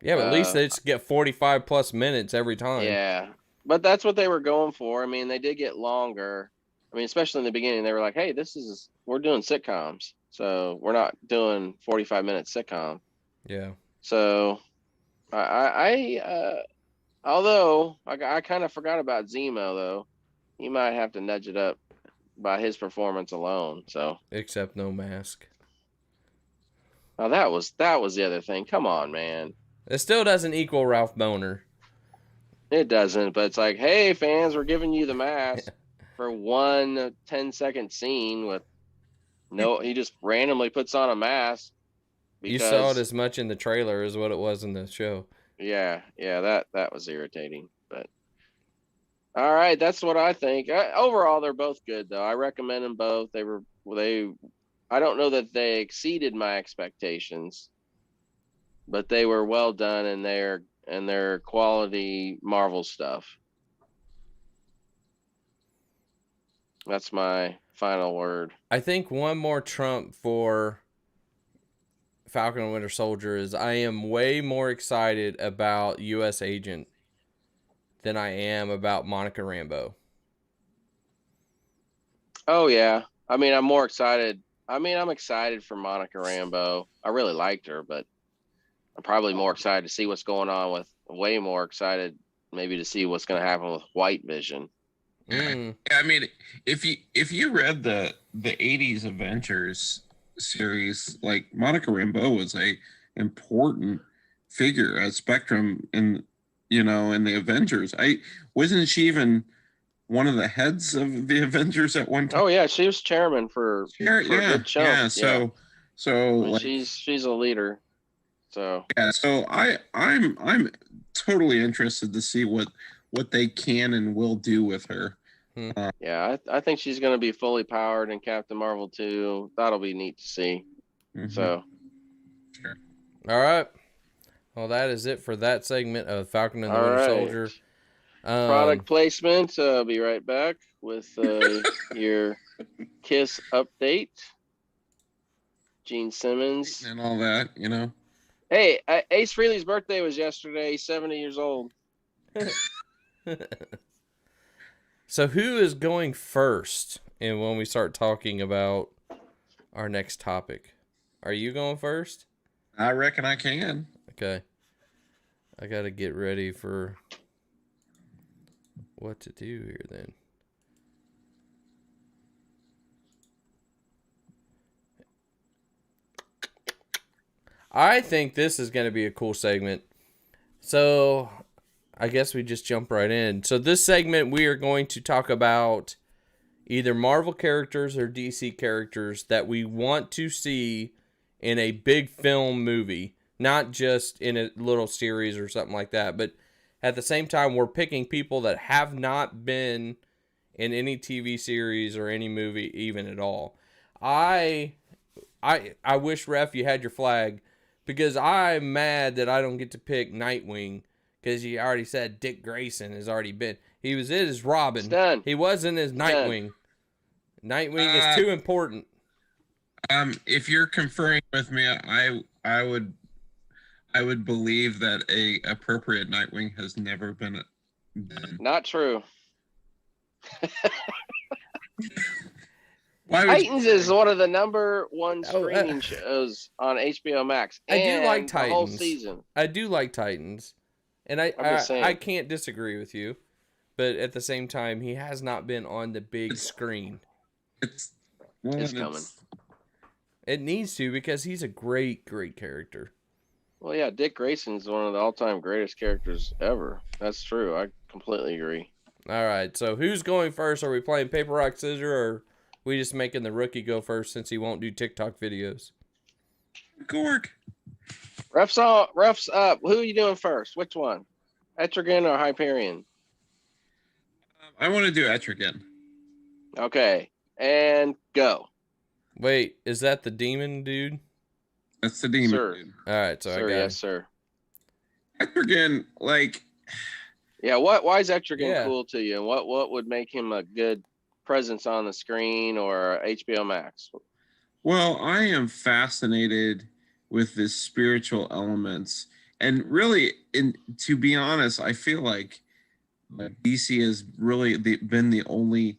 Speaker 1: Yeah, but at least they just get 45 plus minutes every time.
Speaker 3: yeah, but that's what they were going for. I mean, they did get longer. I mean, especially in the beginning, they were like, "Hey, we're doing sitcoms, so we're not doing 45-minute sitcom."
Speaker 1: Yeah.
Speaker 3: So, although I kind of forgot about Zemo though, he might have to nudge it up by his performance alone. So,
Speaker 1: Except no mask.
Speaker 3: now that was the other thing. Come on, man.
Speaker 1: It still doesn't equal Ralph Boner.
Speaker 3: It doesn't, but it's like, hey, fans, we're giving you the mask for one 10-second scene with he just randomly puts on a mask.
Speaker 1: You saw it as much in the trailer as what it was in the show.
Speaker 3: Yeah, that was irritating. But all right, that's what I think. Overall, they're both good, though. I recommend them both. I don't know that they exceeded my expectations, but they were well done in their quality Marvel stuff. That's my final word.
Speaker 1: I think one more trump for Falcon and Winter Soldier is I am way more excited about U.S. Agent than I am about Monica Rambeau.
Speaker 3: Oh, yeah. I mean, I'm more excited. I mean, I'm excited for Monica Rambeau. I really liked her, but I'm probably more excited to see what's going on way more excited maybe to see what's going to happen with White Vision.
Speaker 1: Mm.
Speaker 2: I mean, if you read the 80s Avengers series, like Monica Rambeau was a important figure at Spectrum in the Avengers. Wasn't she even one of the heads of the Avengers at one time?
Speaker 3: Oh yeah, she was chairman for a good chunk.
Speaker 2: Yeah, so
Speaker 3: I mean,
Speaker 2: like,
Speaker 3: she's a leader. So
Speaker 2: yeah, so I'm totally interested to see what they can and will do with her.
Speaker 3: Yeah, I think she's going to be fully powered in Captain Marvel 2. That'll be neat to see. Mm-hmm. So,
Speaker 2: sure.
Speaker 1: All right. Well, that is it for that segment of Falcon and the Winter Soldier.
Speaker 3: Product placement. I'll be right back with your Kiss update. Gene Simmons
Speaker 2: and all that,
Speaker 3: Hey, Ace Frehley's birthday was yesterday. He's 70 years old.
Speaker 1: So who is going first? And when we start talking about our next topic, are you going first?
Speaker 2: I reckon I can.
Speaker 1: Okay. I got to get ready for what to do here then. I think this is going to be a cool segment. So I guess we just jump right in. So this segment, we are going to talk about either Marvel characters or DC characters that we want to see in a big film movie, not just in a little series or something like that. But at the same time, we're picking people that have not been in any TV series or any movie even at all. I wish, Ref, you had your flag, because I'm mad that I don't get to pick Nightwing. Because you already said Dick Grayson has already been. He was in as Robin.
Speaker 3: Stan.
Speaker 1: He wasn't as Nightwing. Nightwing is too important.
Speaker 2: If you're conferring with me, I would believe that a appropriate Nightwing has never been done.
Speaker 3: Not true.
Speaker 2: Titans
Speaker 3: is one of the #1 streaming shows on HBO Max.
Speaker 1: I do like Titans.
Speaker 3: The whole season.
Speaker 1: I do like Titans. And I can't disagree with you, but at the same time, he has not been on the big screen.
Speaker 3: It's coming.
Speaker 1: It needs to, because he's a great, great character.
Speaker 3: Well, yeah, Dick Grayson's one of the all-time greatest characters ever. That's true. I completely agree.
Speaker 1: All right, so who's going first? Are we playing paper, rock, scissors, or are we just making the rookie go first since he won't do TikTok videos?
Speaker 2: Gork.
Speaker 3: Refs up. Who are you doing first? Which one? Etrigan or Hyperion?
Speaker 2: I want to do Etrigan.
Speaker 3: Okay. And go.
Speaker 1: Wait, is that the demon dude?
Speaker 2: That's the demon
Speaker 3: dude.
Speaker 2: All
Speaker 1: right, so I got
Speaker 3: yes, sir.
Speaker 2: Etrigan,
Speaker 3: Yeah, why is Etrigan
Speaker 1: Yeah.
Speaker 3: cool to you, and what would make him a good presence on the screen or HBO Max?
Speaker 2: Well, I am fascinated with the spiritual elements, and really, to be honest, I feel like DC has really been the only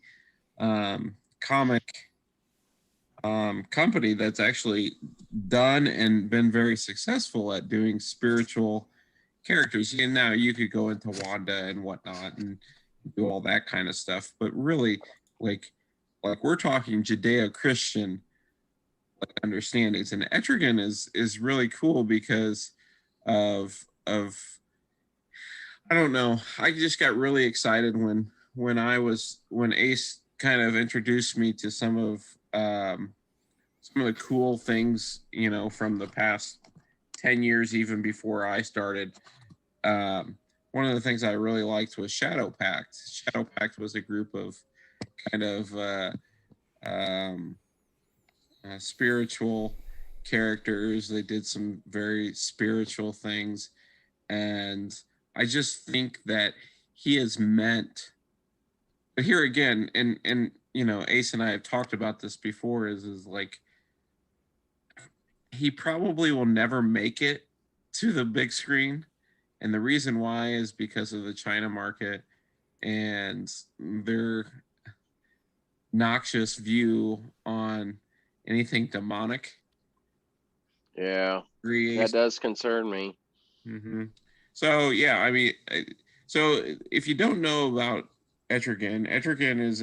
Speaker 2: comic company that's actually done and been very successful at doing spiritual characters. And now you could go into Wanda and whatnot and do all that kind of stuff, but really, like we're talking Judeo-Christian understandings, and Etrigan is really cool because of I don't know. I just got really excited when Ace kind of introduced me to some of the cool things, from the past 10 years, even before I started. One of the things I really liked was Shadow Pact. Shadow Pact was a group of kind of spiritual characters. They did some very spiritual things. And I just think that he is meant, but here again, and Ace and I have talked about this before, is like, he probably will never make it to the big screen. And the reason why is because of the China market and their noxious view on anything demonic.
Speaker 3: Yeah, that does concern me.
Speaker 2: Mm-hmm. So, yeah, I mean, so if you don't know about Etrigan is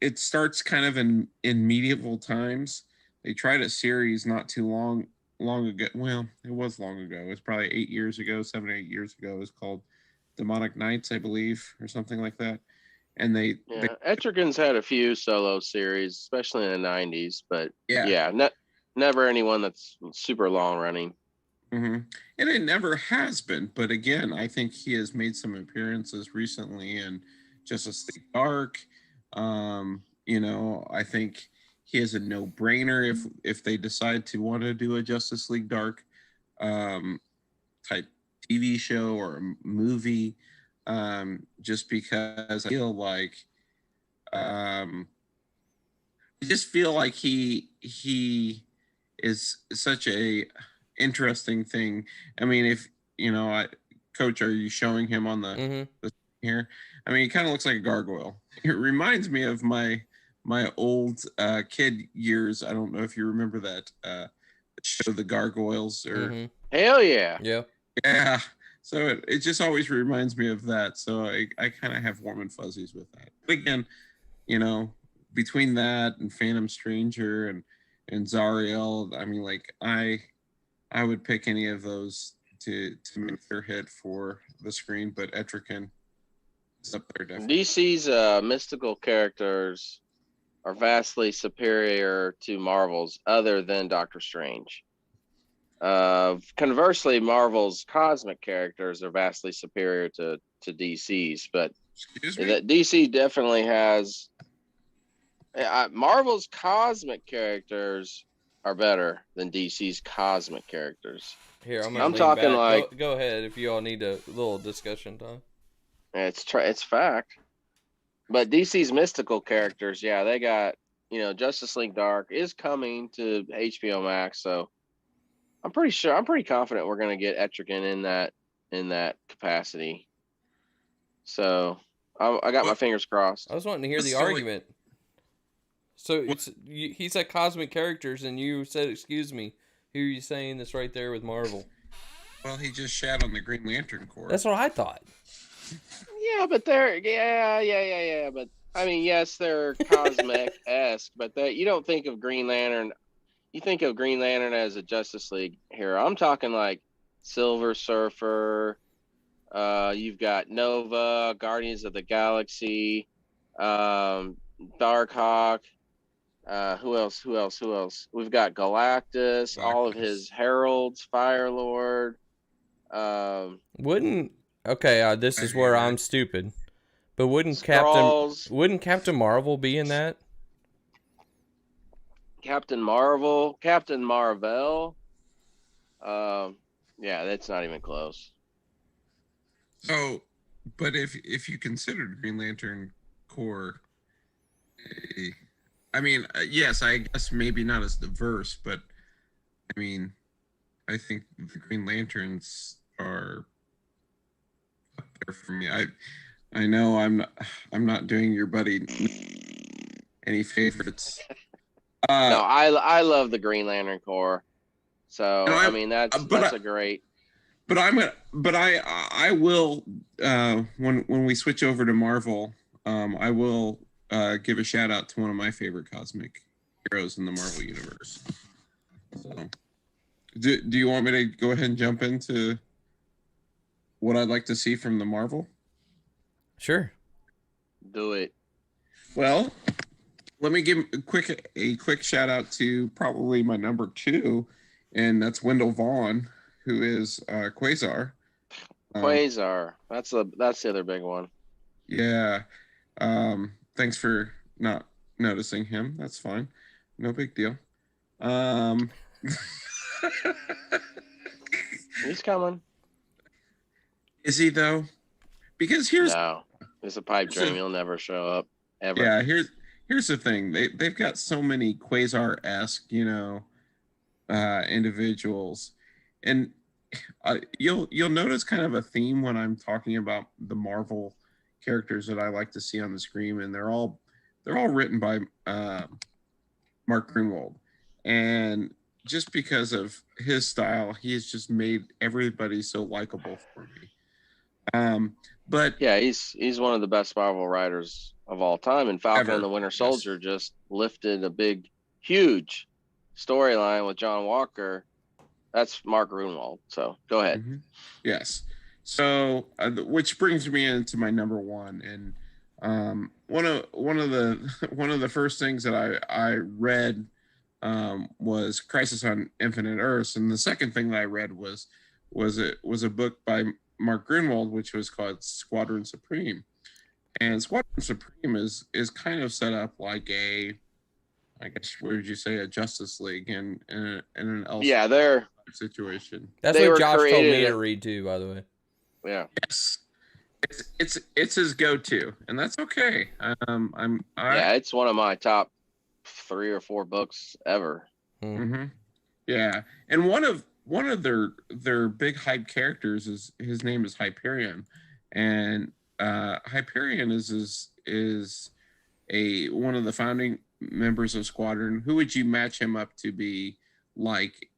Speaker 2: it starts kind of in medieval times. They tried a series not too long ago. Well, it was long ago. It was probably 8 years ago, 7 or 8 years ago. It was called Demonic Knights, I believe, or something like that. And
Speaker 3: Etrigan's had a few solo series, especially in the 90s, but
Speaker 2: yeah,
Speaker 3: never anyone that's super long running.
Speaker 2: Mm-hmm. And it never has been. But again, I think he has made some appearances recently in Justice League Dark. I think he is a no-brainer if they decide to want to do a Justice League Dark type TV show or a movie. Just because I feel like he is such a interesting thing. I mean, if Coach, are you showing him on the here? I mean, he kind of looks like a gargoyle. It reminds me of my old kid years. I don't know if you remember that show, The Gargoyles, or
Speaker 3: Hell yeah,
Speaker 2: yeah. So it just always reminds me of that. So I kind of have warm and fuzzies with that. But again, between that and Phantom Stranger and Zariel, I mean, like I would pick any of those to make their hit for the screen, but Etrigan is up there definitely.
Speaker 3: DC's mystical characters are vastly superior to Marvel's, other than Doctor Strange. Conversely, Marvel's cosmic characters are vastly superior to DC's, but DC definitely has. Marvel's cosmic characters are better than DC's cosmic characters.
Speaker 1: Here,
Speaker 3: I'm talking back. Like,
Speaker 1: go ahead if you all need a little discussion time.
Speaker 3: It's fact. But DC's mystical characters, yeah, they got, Justice League Dark is coming to HBO Max, so I'm pretty confident we're gonna get Etrigan in that capacity. So I got my fingers crossed.
Speaker 1: I was wanting to hear the argument. So he said cosmic characters, and you said, excuse me, who are you saying that's right there with Marvel?
Speaker 2: Well, he just shat on the Green Lantern Corps.
Speaker 1: That's what I thought.
Speaker 3: Yeah, but yeah. But I mean, yes, they're cosmic-esque, but you don't think of Green Lantern. You think of Green Lantern as a Justice League hero. I'm talking like Silver Surfer. You've got Nova, Guardians of the Galaxy, Darkhawk. Who else? We've got Galactus, all of his heralds, Firelord.
Speaker 1: This is where I'm stupid. But wouldn't Captain Marvel be in that?
Speaker 3: Captain Marvel. Yeah, that's not even close.
Speaker 2: So, but if you considered Green Lantern Corps, eh, I mean, yes, I guess maybe not as diverse, but I mean, I think the Green Lanterns are up there for me. I know I'm not doing your buddy any favorites.
Speaker 3: No, I love the Green Lantern Corps. So I mean that's a great.
Speaker 2: But I will when we switch over to Marvel, I will give a shout out to one of my favorite cosmic heroes in the Marvel universe. So, do you want me to go ahead and jump into what I'd like to see from the Marvel?
Speaker 1: Sure.
Speaker 3: Do it.
Speaker 2: Well, let me give a quick shout out to probably my number 2, and that's Wendell Vaughn, who is Quasar.
Speaker 3: Quasar. That's the other big one.
Speaker 2: Yeah. Thanks for not noticing him. That's fine. No big deal.
Speaker 3: He's coming.
Speaker 2: Is he though? Because
Speaker 3: no, it's a pipe dream. He'll never show up ever.
Speaker 2: Yeah, here's the thing. They've got so many Quasar-esque, individuals, and you'll notice kind of a theme when I'm talking about the Marvel characters that I like to see on the screen, and they're all written by Mark Grunwald, and just because of his style, he has just made everybody so likable for me. But
Speaker 3: yeah, he's one of the best Marvel writers of all time, and Falcon and the Winter Soldier just lifted a big, huge storyline with John Walker. That's Mark Grunwald. So go ahead.
Speaker 2: Mm-hmm. Yes. So, which brings me into my number 1, and one of the first things that I read was Crisis on Infinite Earths, and the second thing that I read was a book by Mark Grunwald, which was called Squadron Supreme, and Squadron Supreme is kind of set up like I guess, what would you say, a Justice League in an
Speaker 3: they're
Speaker 2: situation.
Speaker 1: That's what Josh told me to read too, by the way.
Speaker 3: Yeah.
Speaker 2: Yes. It's his go-to, and that's okay.
Speaker 3: It's one of my top 3 or 4 books ever.
Speaker 2: Mm-hmm. Yeah, and one of their big hype characters is, his name is Hyperion, and Hyperion is one of the founding members of Squadron. Who would you match him up to be like?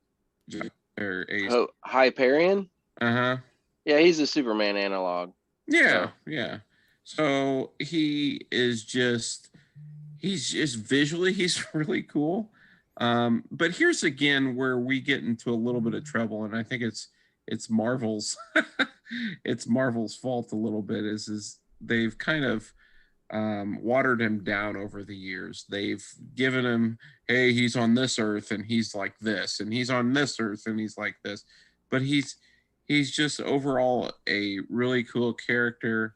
Speaker 3: Hyperion?
Speaker 2: Uh-huh.
Speaker 3: Yeah, he's a Superman analog.
Speaker 2: Yeah, yeah. So he's just visually, he's really cool. But here's again where we get into a little bit of trouble, and I think it's Marvel's it's Marvel's fault a little bit, is they've kind of watered him down over the years. They've given him, hey, he's on this earth and he's like this, and he's on this earth and he's like this, but he's just overall a really cool character.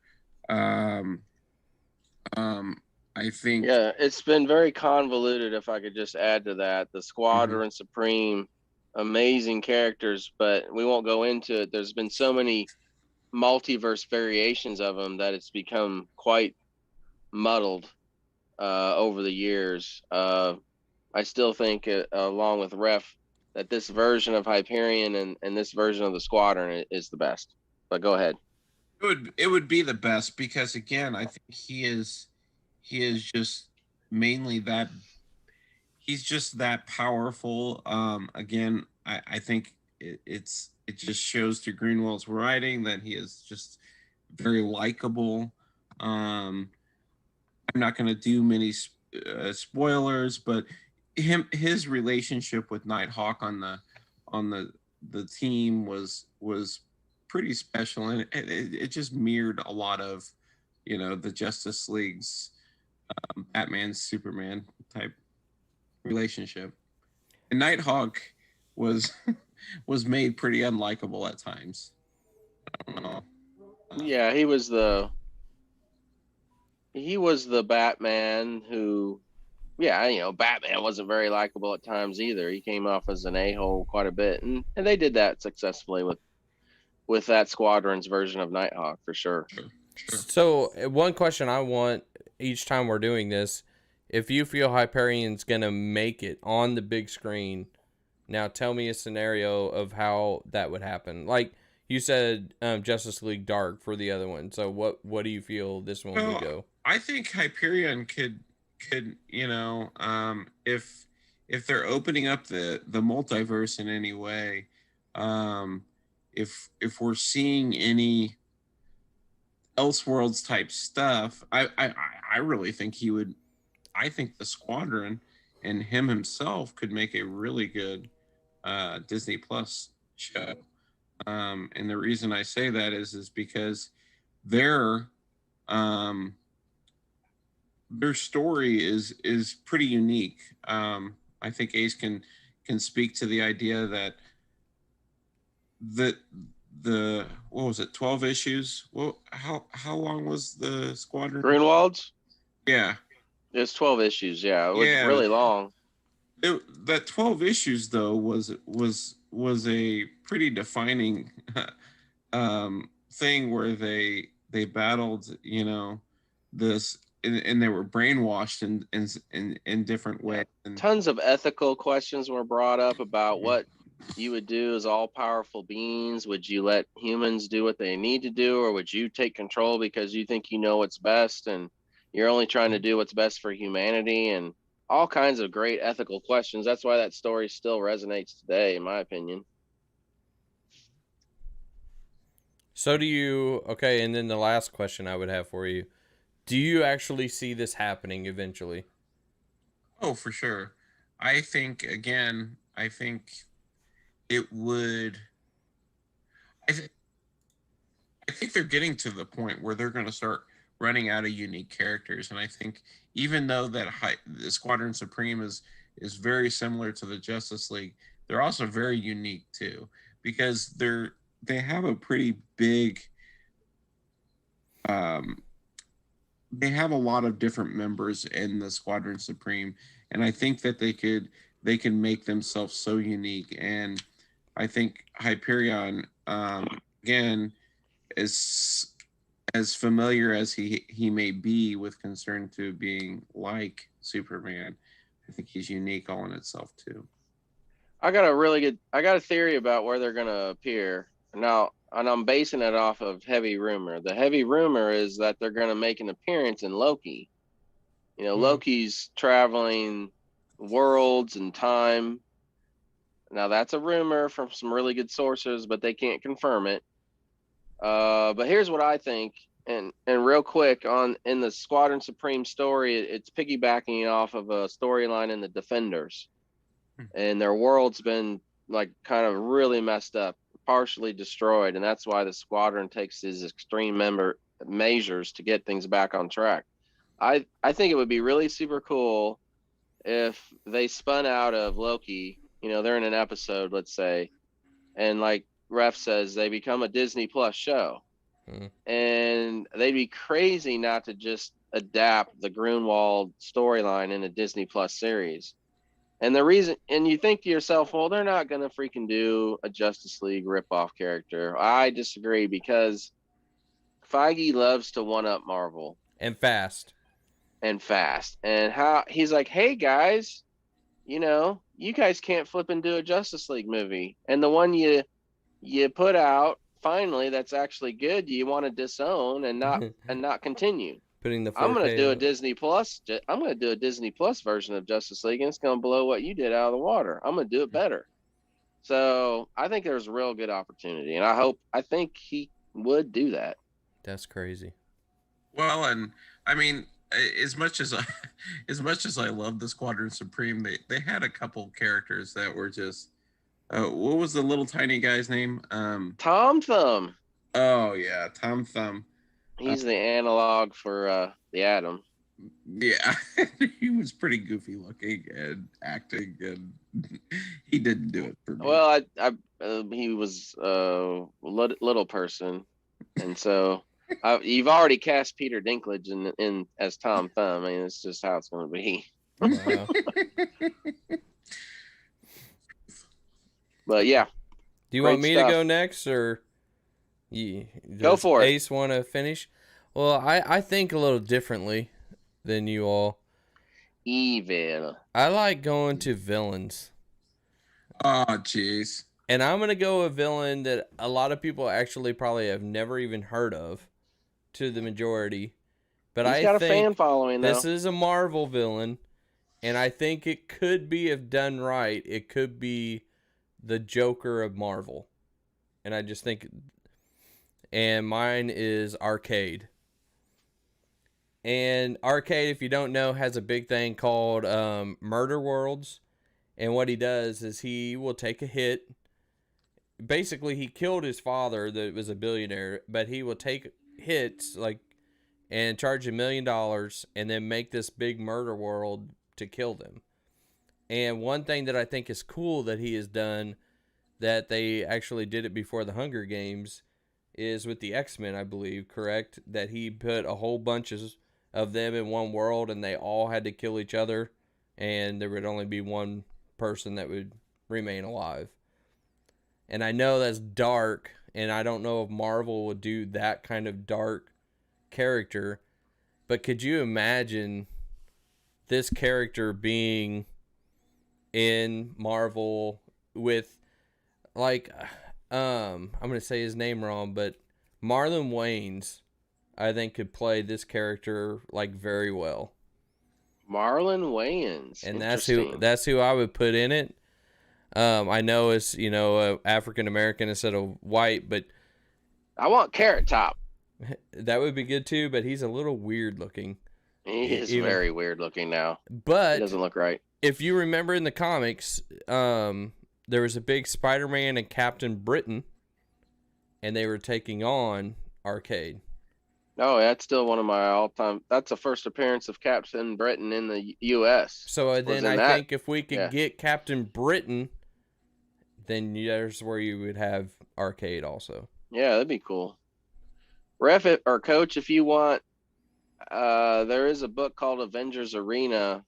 Speaker 2: I think.
Speaker 3: Yeah, it's been very convoluted. If I could just add to that, the Squadron Supreme, amazing characters, but we won't go into it. There's been so many multiverse variations of them that it's become quite muddled over the years. I still think, along with Ref, that this version of Hyperion and this version of the Squadron is the best. But go ahead.
Speaker 2: It would be the best because, again, I think he is just mainly that. He's just that powerful. Again, I think it just shows to Greenwald's writing that he is just very likable. I'm not going to do many spoilers, but his relationship with Nighthawk on the team was pretty special, and it just mirrored a lot of the Justice League's Batman Superman type relationship. And Nighthawk was made pretty unlikable at times. I don't know.
Speaker 3: Yeah, he was the Batman who, Batman wasn't very likable at times either. He came off as an a-hole quite a bit, and they did that successfully with with that squadron's version of Nighthawk for sure.
Speaker 2: Sure.
Speaker 1: So one question I want each time we're doing this, if you feel Hyperion's going to make it on the big screen, now tell me a scenario of how that would happen. Like you said, Justice League Dark for the other one. So what do you feel this one would go?
Speaker 2: I think Hyperion could if they're opening up the multiverse in any way, if we're seeing any Elseworlds type stuff, I really think he would. I think the Squadron and him himself could make a really good Disney Plus show. And the reason I say that is because their story is pretty unique. I think Ace can speak to the idea that the what was it, 12 issues? Well, how long was the Squadron?
Speaker 3: Greenwald's?
Speaker 2: Yeah.
Speaker 3: It's 12 issues, yeah. It was really long.
Speaker 2: That 12 issues though was a pretty defining thing where they battled, this and they were brainwashed in different ways. And
Speaker 3: tons of ethical questions were brought up about what you would do as all-powerful beings. Would you let humans do what they need to do, or would you take control because you think you know what's best and you're only trying to do what's best for humanity? And all kinds of great ethical questions. That's why that story still resonates today, in my opinion.
Speaker 1: So do you, okay, and then the last question I would have for you, do you actually see this happening eventually?
Speaker 2: Oh, for sure. I think it would. I think they're getting to the point where they're going to start running out of unique characters, and I think even though that the Squadron Supreme is very similar to the Justice League, they're also very unique too, because they have a pretty big. They have a lot of different members in the Squadron Supreme, and I think that they can make themselves so unique. And I think Hyperion, again, is as familiar as he may be with concern to being like Superman. I think he's unique all in itself too.
Speaker 3: I got a theory about where they're gonna appear now, and I'm basing it off of heavy rumor. The heavy rumor is that they're gonna make an appearance in Loki. Loki's traveling worlds and time. Now that's a rumor from some really good sources, but they can't confirm it. But here's what I think, and real quick in the Squadron Supreme story, it's piggybacking off of a storyline in the Defenders, and their world's been like kind of really messed up, partially destroyed, and that's why the Squadron takes these extreme measures to get things back on track. I think it would be really super cool if they spun out of Loki. They're in an episode, let's say, and like Ref says, they become a Disney Plus show. And they'd be crazy not to just adapt the Grunwald storyline in a Disney Plus series. And the reason, and you think to yourself, well, they're not going to freaking do a Justice League ripoff character. I disagree, because Feige loves to one-up Marvel.
Speaker 1: And fast.
Speaker 3: And how he's like, hey guys, you guys can't flip and do a Justice League movie. And the one you put out, finally, that's actually good, you want to disown and not continue.
Speaker 1: Putting the
Speaker 3: I'm going to do a
Speaker 1: out.
Speaker 3: Disney Plus. I'm going to do a Disney Plus version of Justice League, and it's going to blow what you did out of the water. I'm going to do it better. So I think there's a real good opportunity, and I think he would do that.
Speaker 1: That's crazy.
Speaker 2: Well, and I mean, as much as I love the Squadron Supreme, they had a couple characters that were just. What was the little tiny guy's name?
Speaker 3: Tom Thumb.
Speaker 2: Oh yeah, Tom Thumb.
Speaker 3: He's the analog for the Atom.
Speaker 2: Yeah, he was pretty goofy looking and acting, and he didn't do it for me.
Speaker 3: Well, he was a little person, and so you've already cast Peter Dinklage in as Tom Thumb. I mean, it's just how it's going to be.
Speaker 1: Wow.
Speaker 3: But yeah.
Speaker 1: Do you want me to go next, or?
Speaker 3: Go for it.
Speaker 1: Ace want to finish? Well, I think a little differently than you all.
Speaker 3: Evil.
Speaker 1: I like going to villains.
Speaker 2: Oh, jeez.
Speaker 1: And I'm going to go a villain that a lot of people actually probably have never even heard of, to the majority. But
Speaker 3: He's
Speaker 1: I
Speaker 3: got a
Speaker 1: think
Speaker 3: fan following, though.
Speaker 1: this is a Marvel villain, and I think it could be, if done right, it could be the Joker of Marvel. And I just think... And mine is Arcade. And Arcade, if you don't know, has a big thing called Murder Worlds. And what he does is he will take a hit. Basically, he killed his father that was a billionaire, but he will take hits and charge $1 million and then make this big murder world to kill them. And one thing that I think is cool that he has done, that they actually did it before the Hunger Games, is with the X-Men, I believe, correct? That he put a whole bunch of them in one world and they all had to kill each other, and there would only be one person that would remain alive. And I know that's dark, and I don't know if Marvel would do that kind of dark character, but could you imagine this character being in Marvel with, like, I'm going to say his name wrong, but Marlon Wayans, I think, could play this character very well.
Speaker 3: Marlon Wayans.
Speaker 1: And that's who I would put in it. I know it's, African American instead of white, but
Speaker 3: I want Carrot Top.
Speaker 1: That would be good too, but he's a little weird looking.
Speaker 3: He is very weird looking now.
Speaker 1: But
Speaker 3: he doesn't look right.
Speaker 1: If you remember in the comics, there was a big Spider-Man and Captain Britain, and they were taking on Arcade.
Speaker 3: Oh, that's still one of my all-time... That's the first appearance of Captain Britain in the U.S.
Speaker 1: So then I think if we could get Captain Britain, then there's where you would have Arcade also.
Speaker 3: Yeah, that'd be cool. Ref it, or Coach, if you want, there is a book called Avengers Arena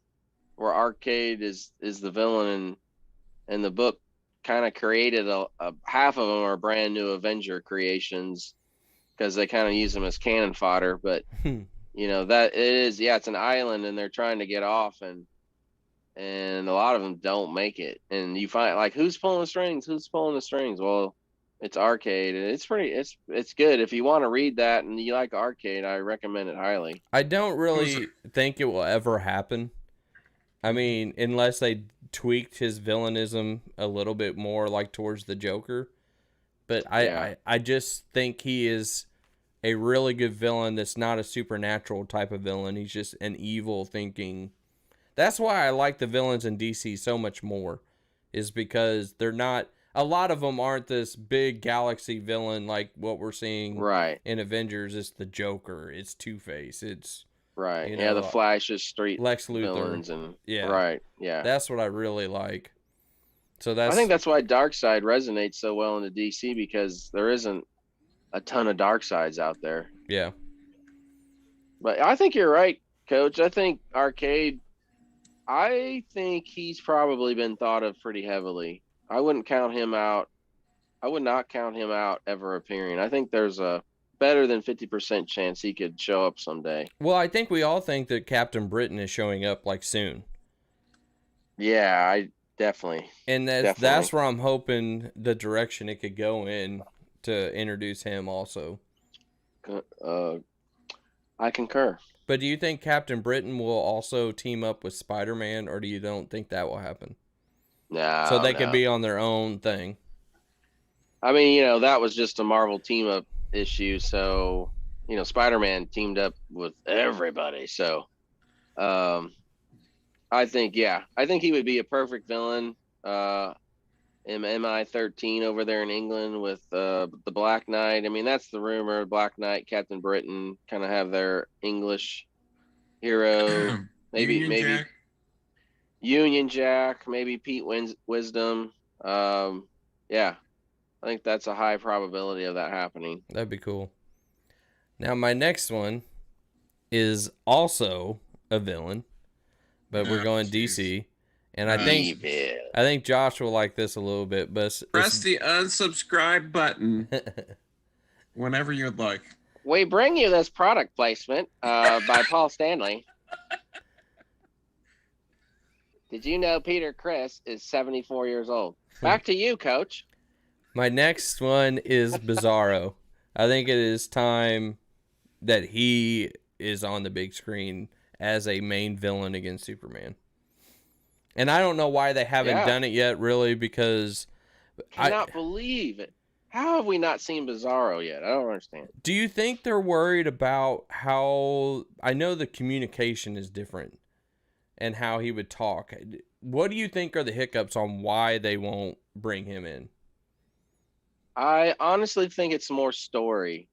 Speaker 3: where Arcade is the villain, and the book kind of created a half of them are brand new Avenger creations, because they kind of use them as cannon fodder. But that it is, it's an island and they're trying to get off, and a lot of them don't make it, and you find who's pulling the strings. Well, it's Arcade, and it's good. If you want to read that and you like Arcade, I recommend it highly.
Speaker 1: I don't really think it will ever happen. I mean, unless they tweaked his villainism a little bit more towards the Joker. But I just think he is a really good villain that's not a supernatural type of villain. He's just an evil thinking. That's why I like the villains in DC so much more, is because they're not... A lot of them aren't this big galaxy villain like what we're seeing in Avengers. It's the Joker. It's Two-Face. It's...
Speaker 3: Right. The Flash is street
Speaker 1: Lex Luthor.
Speaker 3: Villains and
Speaker 1: Right.
Speaker 3: Yeah.
Speaker 1: That's what I really like. So I
Speaker 3: think that's why Darkseid resonates so well into DC, because there isn't a ton of Darkseids out there.
Speaker 1: Yeah.
Speaker 3: But I think you're right, Coach. I think Arcade, I think he's probably been thought of pretty heavily. I wouldn't count him out. I would not count him out ever appearing. I think there's a better than 50% chance he could show up someday.
Speaker 1: Well, I think we all think that Captain Britain is showing up soon.
Speaker 3: Yeah, I definitely.
Speaker 1: And that's where I'm hoping the direction it could go in to introduce him also.
Speaker 3: I concur.
Speaker 1: But do you think Captain Britain will also team up with Spider-Man, or do you don't think that will happen?
Speaker 3: No.
Speaker 1: So they could be on their own thing.
Speaker 3: I mean, that was just a Marvel team up issue. So, Spider-Man teamed up with everybody. So, I think he would be a perfect villain. MI13 over there in England with the Black Knight. I mean, that's the rumor. Black Knight, Captain Britain kind of have their English hero. maybe Union Jack, maybe Pete Wisdom. I think that's a high probability of that happening.
Speaker 1: That'd be cool. Now, my next one is also a villain, but we're going DC. And I think Josh will like this a little bit. But
Speaker 2: press the unsubscribe button. Whenever you'd like.
Speaker 3: We bring you this product placement by Paul Stanley. Did you know Peter Criss is 74 years old? Back to you, Coach.
Speaker 1: My next one is Bizarro. I think it is time that he is on the big screen as a main villain against Superman. And I don't know why they haven't done it yet, really, because...
Speaker 3: I cannot believe it. How have we not seen Bizarro yet? I don't understand.
Speaker 1: Do you think they're worried about how... I know the communication is different and how he would talk. What do you think are the hiccups on why they won't bring him in?
Speaker 3: I honestly think it's more story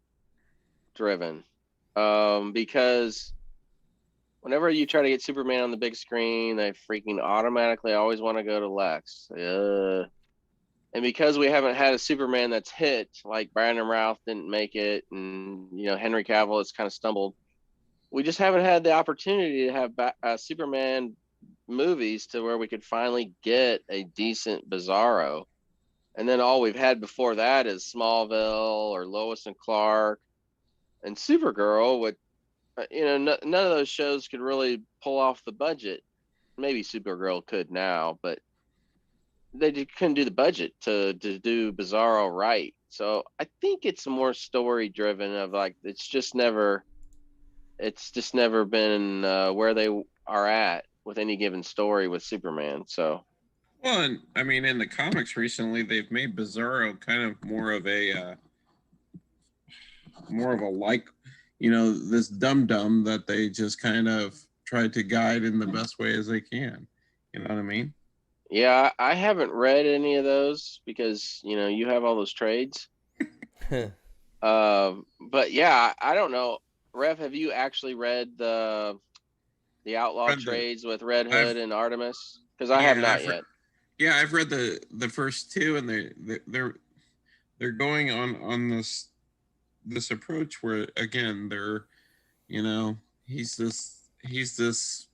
Speaker 3: driven. Because whenever you try to get Superman on the big screen, they freaking automatically always want to go to Lex. And because we haven't had a Superman that's hit, like Brandon Routh didn't make it, and Henry Cavill has kind of stumbled, we just haven't had the opportunity to have Superman movies to where we could finally get a decent Bizarro. And then all we've had before that is Smallville or Lois and Clark and Supergirl. With none of those shows could really pull off the budget. Maybe Supergirl could now, but they couldn't do the budget to do Bizarro right. So I think it's more story driven of like it's just never been where they are at with any given story with Superman. So
Speaker 2: well, and I mean in the comics recently they've made Bizarro kind of more of a like this dum-dum that they just kind of try to guide in the best way as they can. You know what I mean?
Speaker 3: Yeah, I haven't read any of those because, you have all those trades. But yeah, I don't know. Rev, have you actually read the Outlaw trades with Red Hood and Artemis? Because I have not yet.
Speaker 2: Yeah, I've read the first two, and they're going on this approach where again they're he's this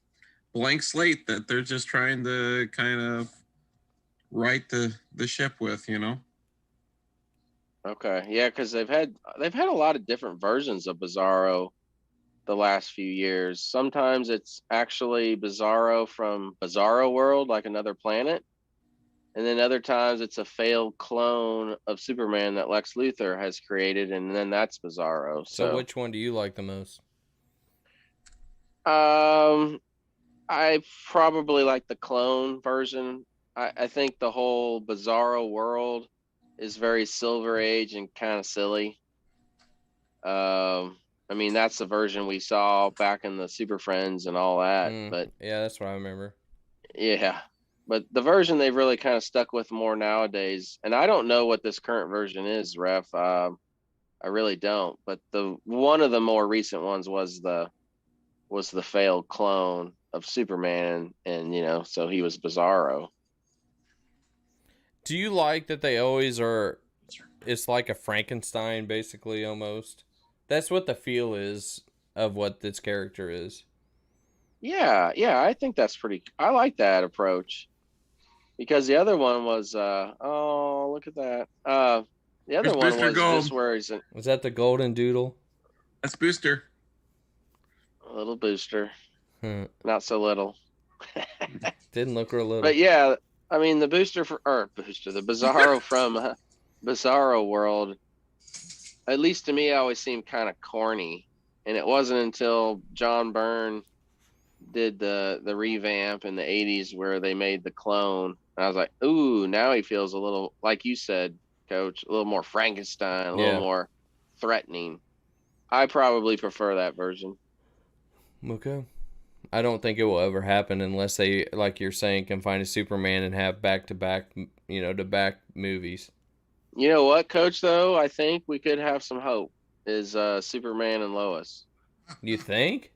Speaker 2: blank slate that they're just trying to kind of right the ship with.
Speaker 3: Okay, yeah, because they've had a lot of different versions of Bizarro the last few years. Sometimes it's actually Bizarro from Bizarro World, like another planet, and then other times it's a failed clone of Superman that Lex Luthor has created, and then that's Bizarro.
Speaker 1: So which one do you like the most?
Speaker 3: I probably like the clone version. I think the whole Bizarro world is very Silver Age and kind of silly. I mean, that's the version we saw back in the Super Friends and all that. But
Speaker 1: yeah, that's what I remember.
Speaker 3: Yeah, but the version they've really kind of stuck with more nowadays, and I don't know what this current version is, Ref. I really don't. But one of the more recent ones was the failed clone of Superman, and so he was Bizarro.
Speaker 1: Do you like that they always are? It's like a Frankenstein, basically, almost. That's what the feel is of what this character is.
Speaker 3: Yeah, I think that's I like that approach. Because the other one was, oh, look at that. The other one was
Speaker 2: Gold.
Speaker 3: just where he's
Speaker 1: Was that the Golden Doodle?
Speaker 2: That's Booster.
Speaker 3: A little Booster. Not so little.
Speaker 1: Didn't look real little.
Speaker 3: But yeah, I mean, the the Bizarro from Bizarro World, at least to me, always seemed kind of corny. And it wasn't until John Byrne did the revamp in the 80s where they made the clone. And I was like, ooh, now he feels a little, like you said, Coach, a little more Frankenstein, a little more threatening. I probably prefer that version.
Speaker 1: Okay. I don't think it will ever happen unless they, like you're saying, can find a Superman and have back-to-back, to-back movies.
Speaker 3: You know what, Coach, though? I think we could have some hope is Superman and Lois.
Speaker 1: You think?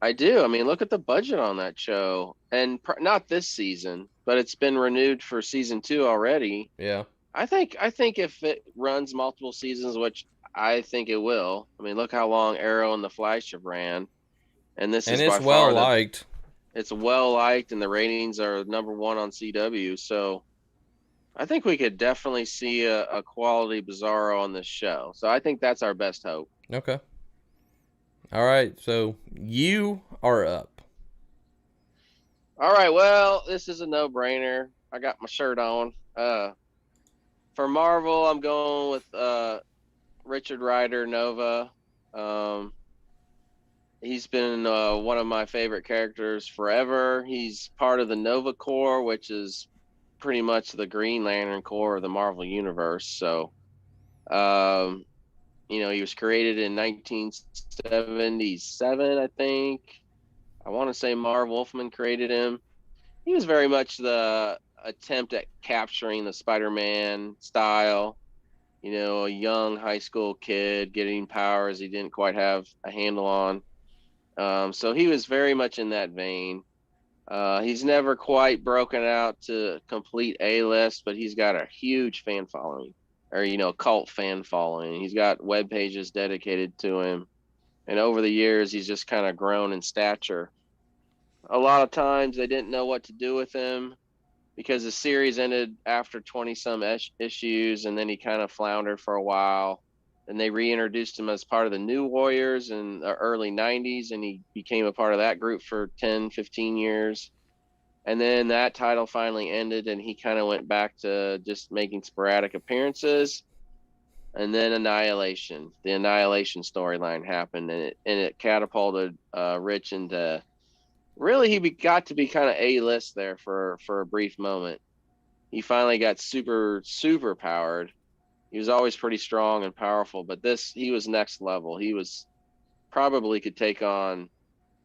Speaker 3: I do. I mean, look at the budget on that show. And not this season, but it's been renewed for season 2 already.
Speaker 1: Yeah.
Speaker 3: I think if it runs multiple seasons, which I think it will. I mean, look how long Arrow and the Flash have ran. And it's well liked. It's well liked, and the ratings are #1 on CW. So I think we could definitely see a quality Bizarro on this show. So I think that's our best hope.
Speaker 1: Okay. All right. So you are up.
Speaker 3: All right. Well, this is a no-brainer. I got my shirt on. For Marvel, I'm going with Richard Ryder, Nova. He's been one of my favorite characters forever. He's part of the Nova Corps, which is pretty much the Green Lantern Corps of the Marvel Universe. So, he was created in 1977, I think. I want to say Marv Wolfman created him. He was very much the attempt at capturing the Spider-Man style. A young high school kid getting powers he didn't quite have a handle on. So he was very much in that vein. He's never quite broken out to complete A-list, but he's got a huge fan following, or cult fan following. He's got web pages dedicated to him, and over the years he's just kind of grown in stature. A lot of times they didn't know what to do with him because the series ended after 20 some issues, and then he kind of floundered for a while. And they reintroduced him as part of the New Warriors in the early 90s, and he became a part of that group for 10, 15 years. And then that title finally ended, and he kind of went back to just making sporadic appearances. And then Annihilation, the Annihilation storyline happened, and it catapulted Rich into, really, he got to be kind of A-list there for a brief moment. He finally got super, super powered. He was always pretty strong and powerful, but he was next level. He was probably could take on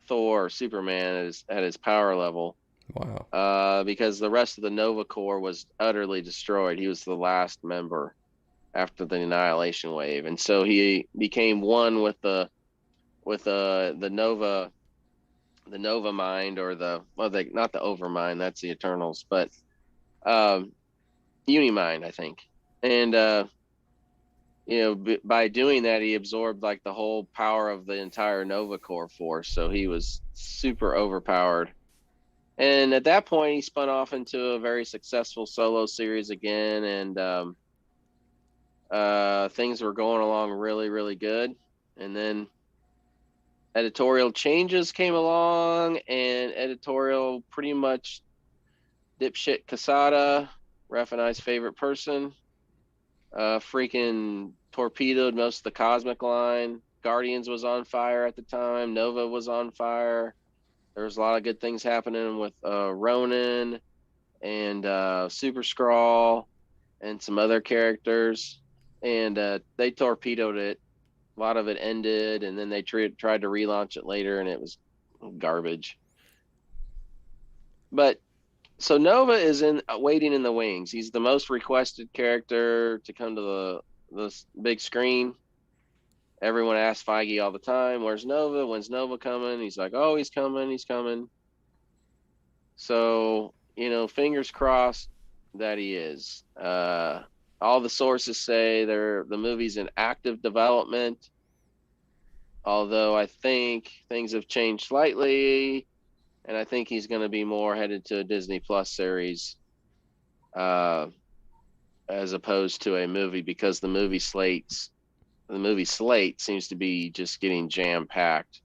Speaker 3: Thor or Superman at his power level.
Speaker 1: Wow.
Speaker 3: Because the rest of the Nova Corps was utterly destroyed. He was the last member after the Annihilation Wave, and so he became one with the Nova Mind, or not the Overmind. That's the Eternals, but Unimind, I think. And by doing that, he absorbed like the whole power of the entire Nova Corps force. So he was super overpowered. And at that point, he spun off into a very successful solo series again, and things were going along really, really good. And then editorial changes came along, and editorial pretty much dipshit Casada, Ref and I's favorite person, freaking torpedoed most of the Cosmic line. Guardians was on fire at the time. Nova was on fire. There was a lot of good things happening with Ronin and Super Skrull and some other characters, and they torpedoed it. A lot of it ended, and then they tried to relaunch it later, and it was garbage. But so Nova is waiting in the wings. He's the most requested character to come to the big screen. Everyone asks Feige all the time, "Where's Nova? When's Nova coming?" He's like, "Oh, he's coming. He's coming." So fingers crossed that he is. All the sources say the movie's in active development, although I think things have changed slightly, and I think he's going to be more headed to a Disney Plus series as opposed to a movie, because the movie slate seems to be just getting jam-packed.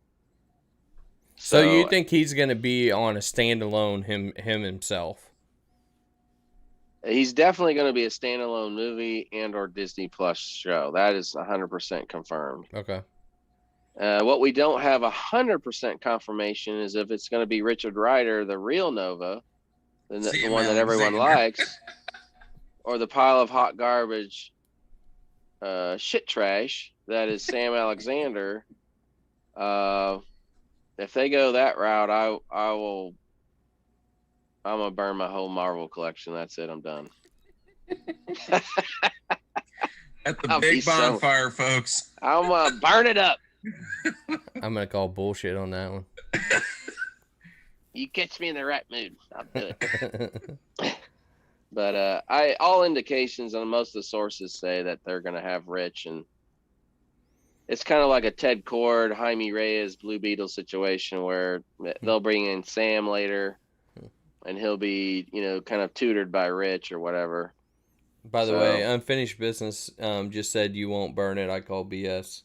Speaker 1: So you think he's going to be on a standalone himself?
Speaker 3: He's definitely going to be a standalone movie and or Disney Plus show. That is 100% confirmed.
Speaker 1: Okay.
Speaker 3: What we don't have 100% confirmation is if it's going to be Richard Ryder, the real Nova, the one that everyone likes, or the pile of hot garbage, shit trash that is Sam Alexander. If they go that route, I'm gonna burn my whole Marvel collection. That's it. I'm done.
Speaker 2: At the big bonfire, folks.
Speaker 3: I'm gonna burn it up.
Speaker 1: I'm gonna call bullshit on that one.
Speaker 3: You catch me in the right mood, I'll do it. But all indications on most of the sources say that they're gonna have Rich, and it's kind of like a Ted Kord, Jaime Reyes, Blue Beetle situation where they'll bring in Sam later, and he'll be, kind of tutored by Rich or whatever.
Speaker 1: By the way, Unfinished Business just said you won't burn it. I call BS.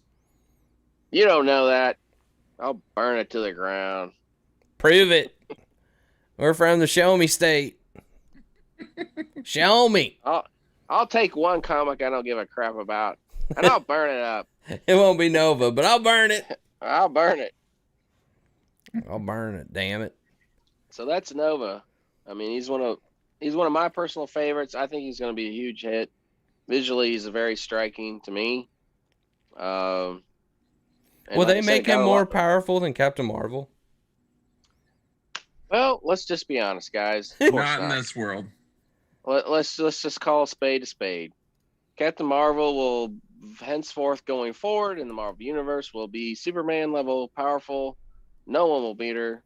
Speaker 3: You don't know that. I'll burn it to the ground.
Speaker 1: Prove it. We're from the Show Me State. Show me.
Speaker 3: I'll take one comic I don't give a crap about, and I'll burn it up.
Speaker 1: It won't be Nova, but I'll burn it.
Speaker 3: I'll burn it.
Speaker 1: I'll burn it. Damn it.
Speaker 3: So that's Nova. I mean, he's one of my personal favorites. I think he's going to be a huge hit. Visually, he's very striking to me.
Speaker 1: Will they make him more powerful than Captain Marvel?
Speaker 3: Well, let's just be honest, guys.
Speaker 2: Not in this world.
Speaker 3: Let's just call a spade a spade. Captain Marvel will henceforth going forward in the Marvel Universe will be Superman level powerful. No one will beat her.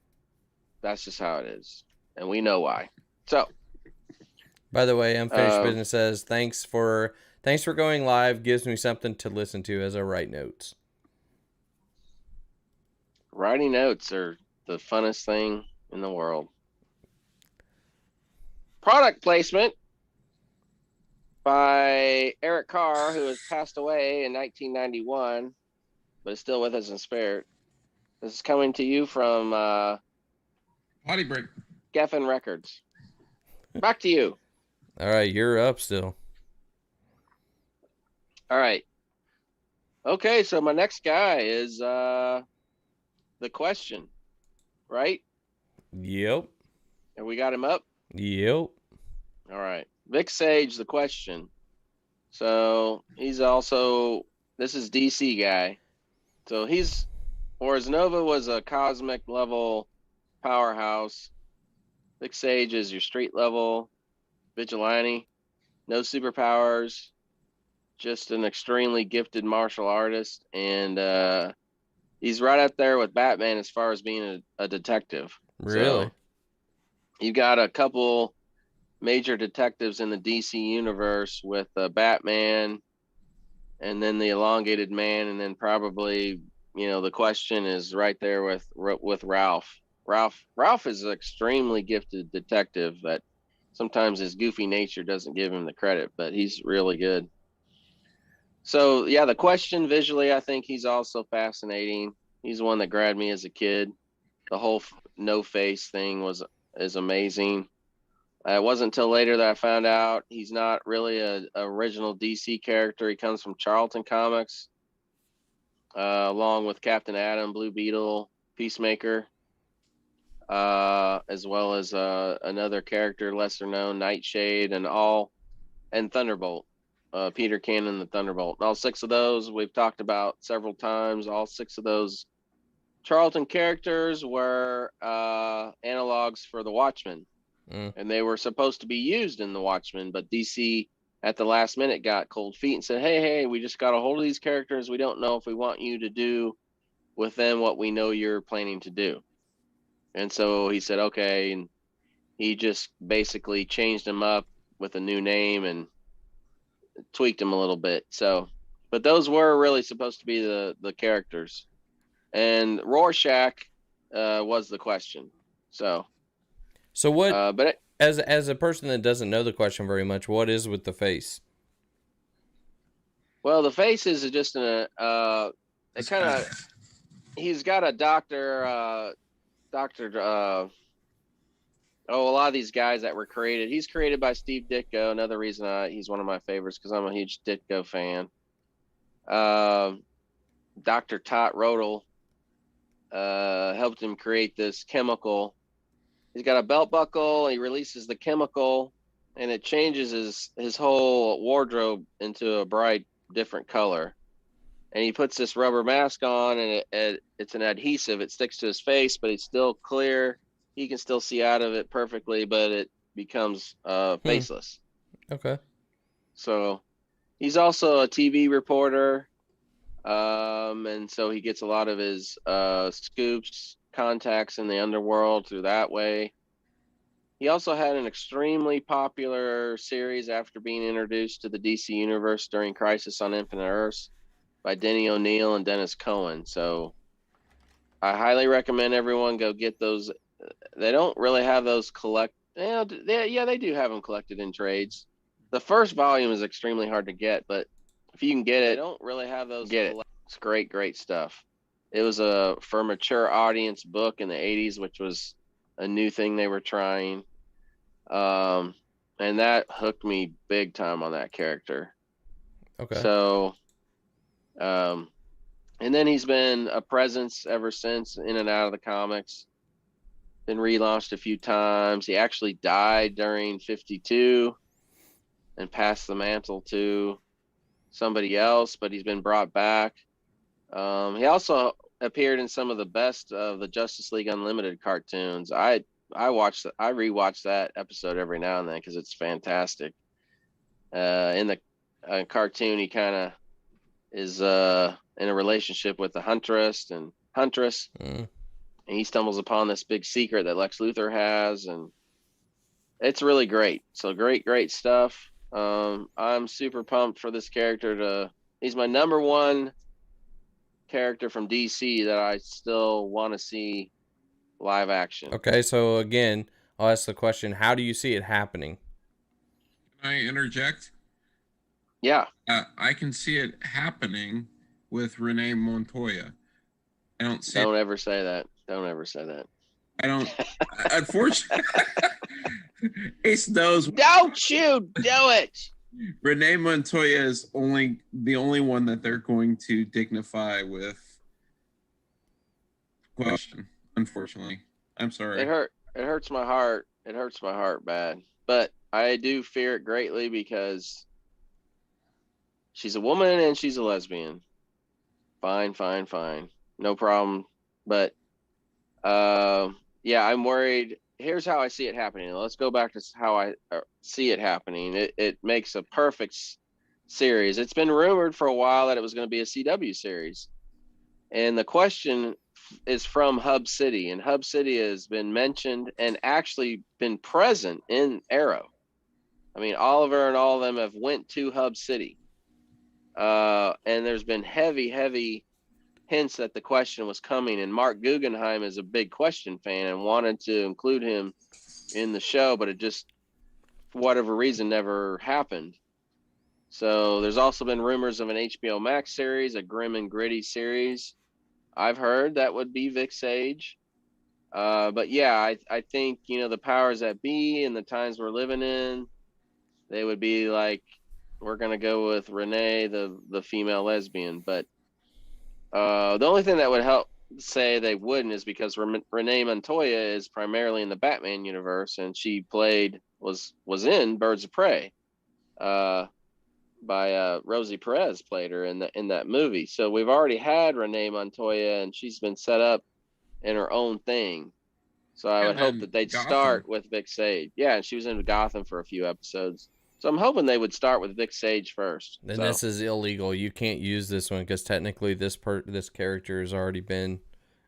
Speaker 3: That's just how it is. And we know why. So,
Speaker 1: by the way, Unfinished Business says, thanks for going live. Gives me something to listen to as I write notes.
Speaker 3: Writing notes are the funnest thing in the world. Product placement by Eric Carr, who has passed away in 1991, but is still with us in spirit. This is coming to you from
Speaker 2: Potty break.
Speaker 3: Geffen Records. Back to you.
Speaker 1: All right, you're up still.
Speaker 3: All right. Okay, so my next guy is The Question, right?
Speaker 1: Yep.
Speaker 3: And we got him up?
Speaker 1: Yep.
Speaker 3: All right. Vic Sage, The Question. So he's also, this is DC guy. So whereas Nova was a cosmic level powerhouse, Vic Sage is your street level vigilante, no superpowers, just an extremely gifted martial artist. And he's right up there with Batman as far as being a detective.
Speaker 1: Really?
Speaker 3: So you got a couple major detectives in the DC universe with Batman, and then the Elongated Man, and then probably, The Question is right there with Ralph. Ralph is an extremely gifted detective that sometimes his goofy nature doesn't give him the credit, but he's really good. So yeah, The Question visually, I think he's also fascinating. He's one that grabbed me as a kid. The whole no face thing is amazing. It wasn't until later that I found out he's not really a original DC character. He comes from Charlton Comics, along with Captain Atom, Blue Beetle, Peacemaker, as well as another character lesser known, Nightshade, and Thunderbolt, Peter Cannon, the Thunderbolt. And all six of those we've talked about several times. All six of those Charlton characters were analogs for the Watchmen. And they were supposed to be used in the Watchmen, but DC at the last minute got cold feet and said, hey, we just got a hold of these characters. We don't know if we want you to do with them what we know you're planning to do. And so he said, okay. And he just basically changed them up with a new name and tweaked them a little bit. So, but those were really supposed to be the characters. And Rorschach was The Question.
Speaker 1: So what? But as a person that doesn't know The Question very much, what is with the face?
Speaker 3: Well, the face is just it kind of. He's got a doctor. A lot of these guys that were created. He's created by Steve Ditko. Another reason he's one of my favorites because I'm a huge Ditko fan. Dr. Tot Rodel helped him create this chemical. He's got a belt buckle, and he releases the chemical, and it changes his whole wardrobe into a bright, different color. And he puts this rubber mask on, and it's an adhesive. It sticks to his face, but it's still clear. He can still see out of it perfectly, but it becomes faceless.
Speaker 1: Okay.
Speaker 3: So he's also a TV reporter, and so he gets a lot of his scoops, contacts in the underworld through that way. He also had an extremely popular series after being introduced to the DC universe during Crisis on Infinite Earths by Denny O'Neil and Dennis Cohen. So I highly recommend everyone go get those. They don't really have those they do have them collected in trades. The first volume is extremely hard to get, but if you can get it, I don't really have those. Get it. It's great stuff. It was for a mature audience book in the 80s, which was a new thing they were trying. And that hooked me big time on that character.
Speaker 1: Okay.
Speaker 3: So, and then he's been a presence ever since, in and out of the comics. Been relaunched a few times. He actually died during 52 and passed the mantle to somebody else, but he's been brought back. He also appeared in some of the best of the Justice League Unlimited cartoons. I rewatch that episode every now and then because it's fantastic. In the cartoon, he kind of is in a relationship with the Huntress, and he stumbles upon this big secret that Lex Luthor has, and it's really great. So great stuff. I'm super pumped for this character he's my number one character from DC that I still want to see live action.
Speaker 1: Okay, so again, I'll ask the question, how do you see it happening?
Speaker 2: Can I interject?
Speaker 3: Yeah.
Speaker 2: I can see it happening with Renee Montoya. Don't
Speaker 3: ever say that. Don't ever say that.
Speaker 2: I don't. Unfortunately, Ace knows.
Speaker 3: Don't you do it.
Speaker 2: Renee Montoya is the only one that they're going to dignify with question. Unfortunately, I'm sorry.
Speaker 3: It hurts my heart. It hurts my heart bad. But I do fear it greatly because she's a woman and she's a lesbian. Fine. No problem. But yeah, I'm worried. Here's how I see it happening. Let's go back to how I see it happening. It makes a perfect series. It's been rumored for a while that it was going to be a CW series. And the question is from Hub City. And Hub City has been mentioned and actually been present in Arrow. I mean, Oliver and all of them have went to Hub City. And there's been heavy hints that the question was coming, and Mark Guggenheim is a big Question fan and wanted to include him in the show, but it just, for whatever reason, never happened. So there's also been rumors of an HBO Max series, a grim and gritty series. I've heard that would be Vic Sage. But yeah, I think, the powers that be and the times we're living in, they would be like, we're going to go with Renee, the female lesbian. But the only thing that would help say they wouldn't is because Renee Montoya is primarily in the Batman universe, and she was in Birds of Prey by Rosie Perez played her in that movie. So we've already had Renee Montoya, and she's been set up in her own thing. So I would hope that they'd start with Vic Sage. Yeah, and she was in Gotham for a few episodes. So I'm hoping they would start with Vic Sage first.
Speaker 1: Then this is illegal. You can't use this one because technically this character has already been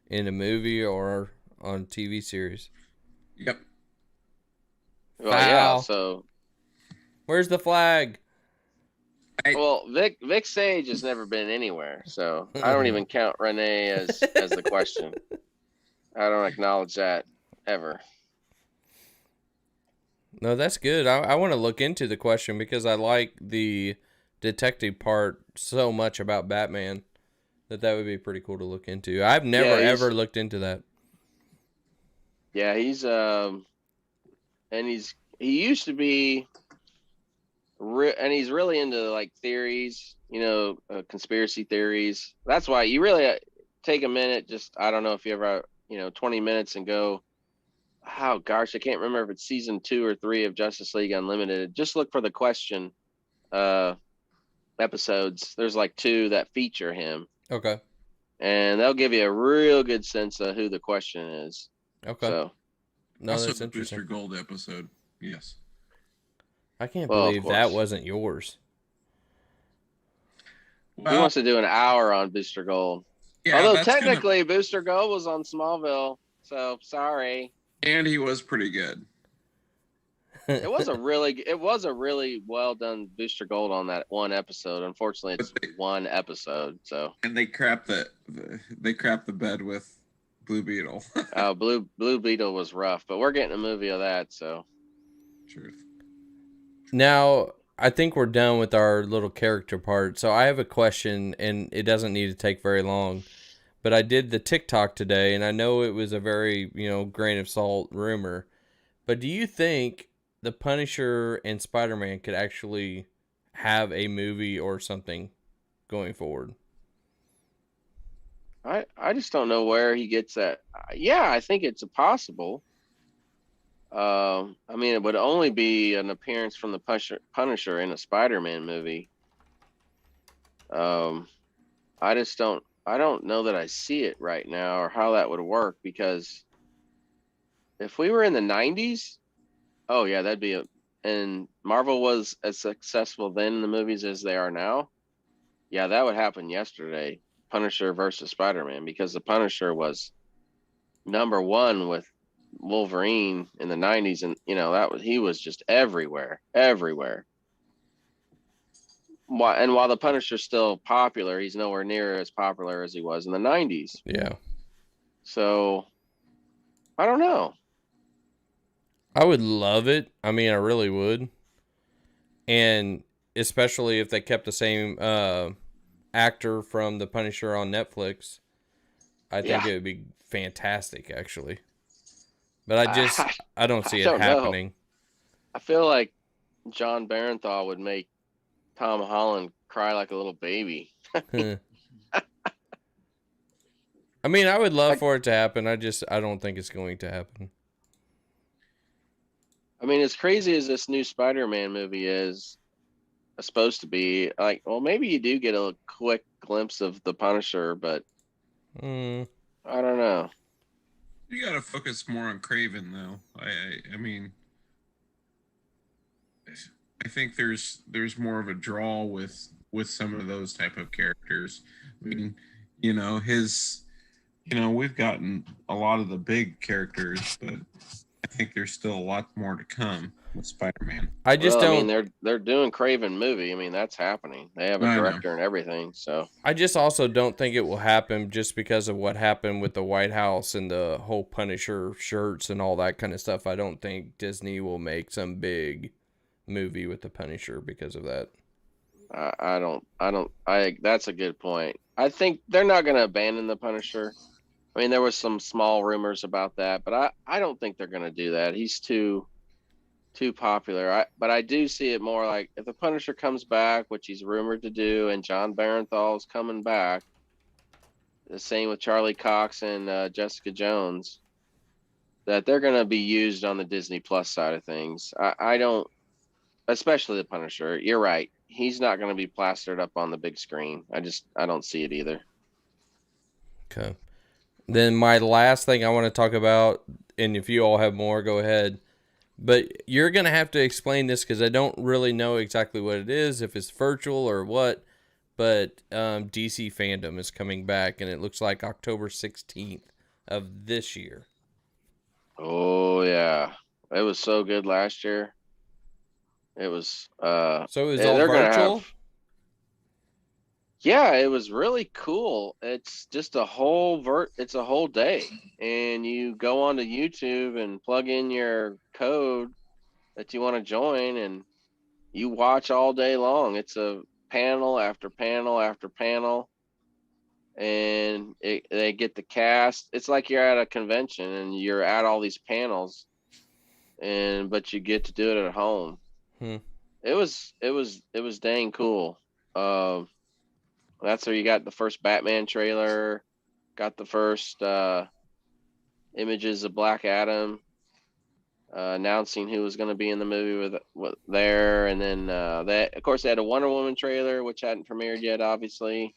Speaker 1: in a movie or on TV series.
Speaker 2: Yep.
Speaker 3: Well, yeah. So
Speaker 1: where's the flag?
Speaker 3: Well, Vic Sage has never been anywhere, so I don't even count Renee as the question. I don't acknowledge that ever.
Speaker 1: No, that's good. I want to look into the question because I like the detective part so much about Batman that would be pretty cool to look into. I've never ever looked into that.
Speaker 3: Yeah, he used to be, and he's really into like theories, conspiracy theories. That's why you really take a minute. Just, I don't know if you ever, 20 minutes and go, oh gosh, I can't remember if it's season 2 or 3 of Justice League Unlimited. Just look for the question episodes. There's like 2 that feature him.
Speaker 1: Okay.
Speaker 3: And they'll give you a real good sense of who the question is.
Speaker 1: Okay.
Speaker 3: So,
Speaker 1: no,
Speaker 2: also
Speaker 1: that's
Speaker 2: the
Speaker 1: interesting.
Speaker 2: Booster Gold episode. Yes.
Speaker 1: I can't believe that wasn't yours.
Speaker 3: He wants to do an hour on Booster Gold. Yeah, although technically Booster Gold was on Smallville, so sorry.
Speaker 2: And he was pretty good.
Speaker 3: It was a really well done Booster Gold on that one episode. Unfortunately, it's one episode. So. And
Speaker 2: they crapped the bed with Blue Beetle.
Speaker 3: Oh, Blue Beetle was rough, but we're getting a movie of that. So.
Speaker 2: Truth.
Speaker 1: Now, I think we're done with our little character part. So I have a question, and it doesn't need to take very long. But I did the TikTok today, and I know it was a very, grain of salt rumor. But do you think the Punisher and Spider-Man could actually have a movie or something going forward?
Speaker 3: I just don't know where he gets that. Yeah, I think it's a possible. I mean, it would only be an appearance from the Punisher in a Spider-Man movie. I just don't. I don't know that I see it right now or how that would work, because if we were in the 90s, oh yeah, that'd be and Marvel was as successful then in the movies as they are now. Yeah, that would happen yesterday. Punisher versus Spider-Man, because the Punisher was #1 with Wolverine in the 90s, and he was just everywhere. While the Punisher's still popular, he's nowhere near as popular as he was in the 90s.
Speaker 1: Yeah.
Speaker 3: So I don't know.
Speaker 1: I would love it. I mean, I really would. And especially if they kept the same actor from the Punisher on Netflix, I think it would be fantastic, actually. But I don't see it happening.
Speaker 3: Know. I feel like John Barenthal would make Tom Holland cry like a little baby.
Speaker 1: I mean, I would love for it to happen. I don't think it's going to happen.
Speaker 3: I mean, as crazy as this new Spider-Man movie is supposed to be, like, well, maybe you do get a quick glimpse of the Punisher, but I don't know.
Speaker 2: You got to focus more on Craven, though. I mean, I think there's more of a draw with some of those type of characters. I mean, we've gotten a lot of the big characters, but I think there's still a lot more to come with Spider-Man.
Speaker 3: I mean, they're doing Craven movie. I mean, that's happening. They have a director and everything. So
Speaker 1: I just also don't think it will happen, just because of what happened with the White House and the whole Punisher shirts and all that kind of stuff. I don't think Disney will make some big movie with the Punisher because of that.
Speaker 3: That's a good point. I think they're not going to abandon the Punisher. I mean, there was some small rumors about that, but I don't think they're going to do that. He's too popular. But I do see it more like, if the Punisher comes back, which he's rumored to do, and John Barenthal is coming back, the same with Charlie Cox and Jessica Jones, that they're going to be used on the Disney Plus side of things. I don't, especially the Punisher. You're right. He's not going to be plastered up on the big screen. I don't see it either.
Speaker 1: Okay. Then my last thing I want to talk about, and if you all have more, go ahead. But you're going to have to explain this, because I don't really know exactly what it is, if it's virtual or what. But DC Fandom is coming back, and it looks like October 16th of this year.
Speaker 3: Oh, yeah. It was so good last year. It was...
Speaker 1: so it was all virtual?
Speaker 3: Yeah, it was really cool. It's just a whole it's a whole day, and you go onto YouTube and plug in your code that you want to join, and you watch all day long. It's a panel after panel after panel, and they get the cast. It's like you're at a convention and you're at all these panels, but you get to do it at home. It was dang cool. That's where you got the first Batman trailer, got the first images of Black Adam, announcing who was going to be in the movie with there, and then of course they had a Wonder Woman trailer, which hadn't premiered yet. Obviously,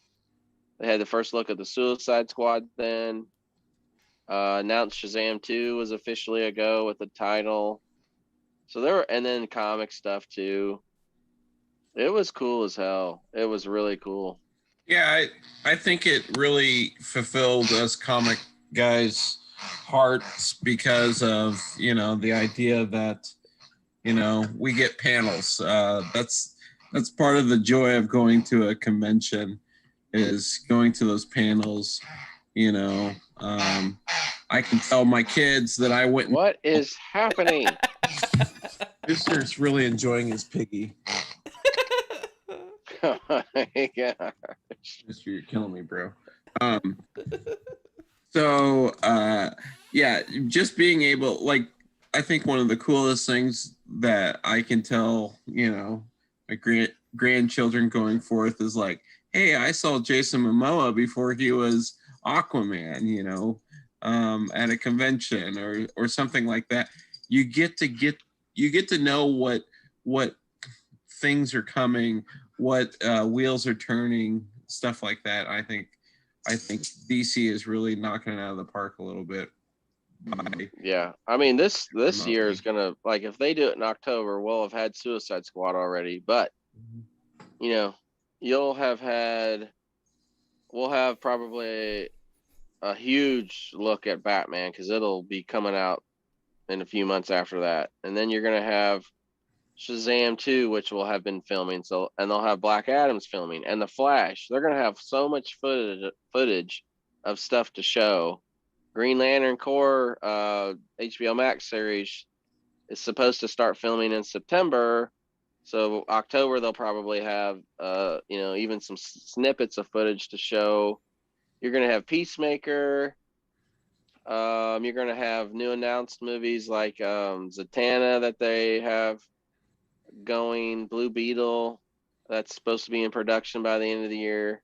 Speaker 3: they had the first look at the Suicide Squad. Then announced Shazam 2 was officially a go with the title. So and then comic stuff too. It was cool as hell. It was really cool.
Speaker 2: Yeah, I think it really fulfilled us comic guys' hearts, because of, the idea that, we get panels. That's part of the joy of going to a convention, is going to those panels. I can tell my kids that I went.
Speaker 3: What is happening?
Speaker 2: Mister's really enjoying his piggy.
Speaker 3: my gosh.
Speaker 2: Mister, you're killing me, bro. Um, so yeah, just being able, like, I think one of the coolest things that I can tell, my grandchildren going forth is like, hey, I saw Jason Momoa before he was Aquaman, at a convention or something like that. You get to know what things are coming, what wheels are turning, stuff like that. I think DC is really knocking it out of the park a little bit.
Speaker 3: Yeah, I mean this year is gonna, like, if they do it in October, we'll have had Suicide Squad already, but we'll have probably a huge look at Batman because it'll be coming out in a few months after that, and then you're gonna have Shazam 2, which will have been filming, and they'll have Black Adam's filming, and The Flash. They're gonna have so much footage of stuff to show. Green Lantern Corps, HBO Max series is supposed to start filming in September. So October they'll probably have even some snippets of footage to show. You're gonna have Peacemaker. You're gonna have new announced movies like Zatanna that they have going, Blue Beetle that's supposed to be in production by the end of the year.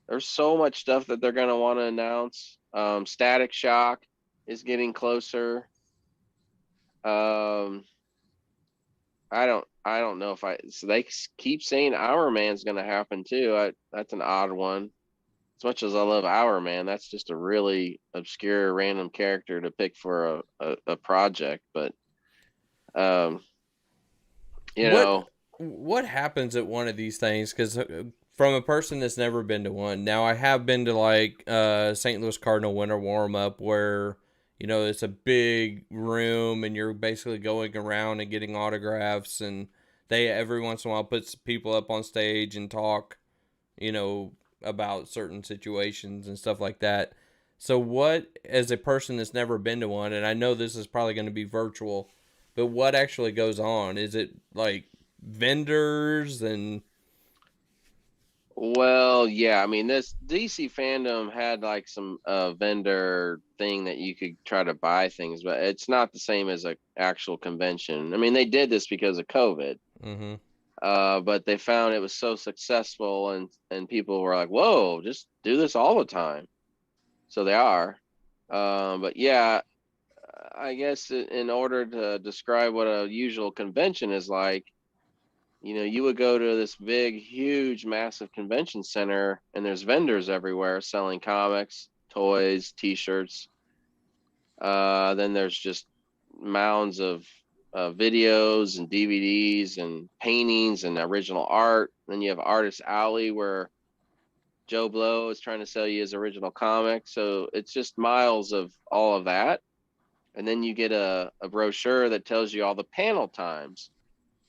Speaker 3: There's so much stuff that they're gonna want to announce. Static Shock is getting closer. I don't know if so they keep saying Hour Man's gonna happen too. That's an odd one. As much as I love Hour Man, that's just a really obscure random character to pick for a project. But
Speaker 1: what happens at one of these things? Because from a person that's never been to one, now I have been to like St. Louis Cardinal Winter Warm Up, where it's a big room and you're basically going around and getting autographs, and they every once in a while puts people up on stage and talk, about certain situations and stuff like that. So what, as a person that's never been to one, and I know this is probably going to be virtual, but what actually goes on? Is it like vendors and...
Speaker 3: Well, yeah, I mean, this DC fandom had like some vendor thing that you could try to buy things, but it's not the same as an actual convention. I mean, they did this because of COVID.
Speaker 1: Mm-hmm.
Speaker 3: But they found it was so successful, and people were like, whoa, just do this all the time. So they are. But yeah, I guess in order to describe what a usual convention is like, you would go to this big, huge, massive convention center, and there's vendors everywhere selling comics, toys, T-shirts. Then there's just mounds of videos and DVDs and paintings and original art. Then you have Artist Alley, where Joe Blow is trying to sell you his original comic. So it's just miles of all of that. And then you get a brochure that tells you all the panel times.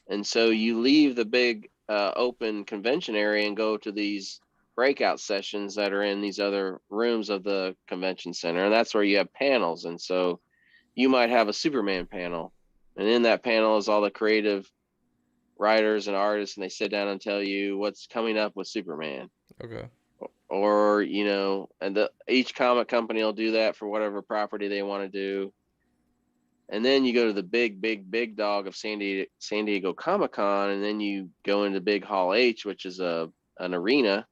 Speaker 3: And so you leave the big open convention area and go to these breakout sessions that are in these other rooms of the convention center. And that's where you have panels. And so you might have a Superman panel. And in that panel is all the creative writers and artists, and they sit down and tell you what's coming up with Superman.
Speaker 1: Okay.
Speaker 3: Or, and each comic company will do that for whatever property they want to do. And then you go to the big dog of San Diego Comic-Con, and then you go into Big Hall H, which is an arena.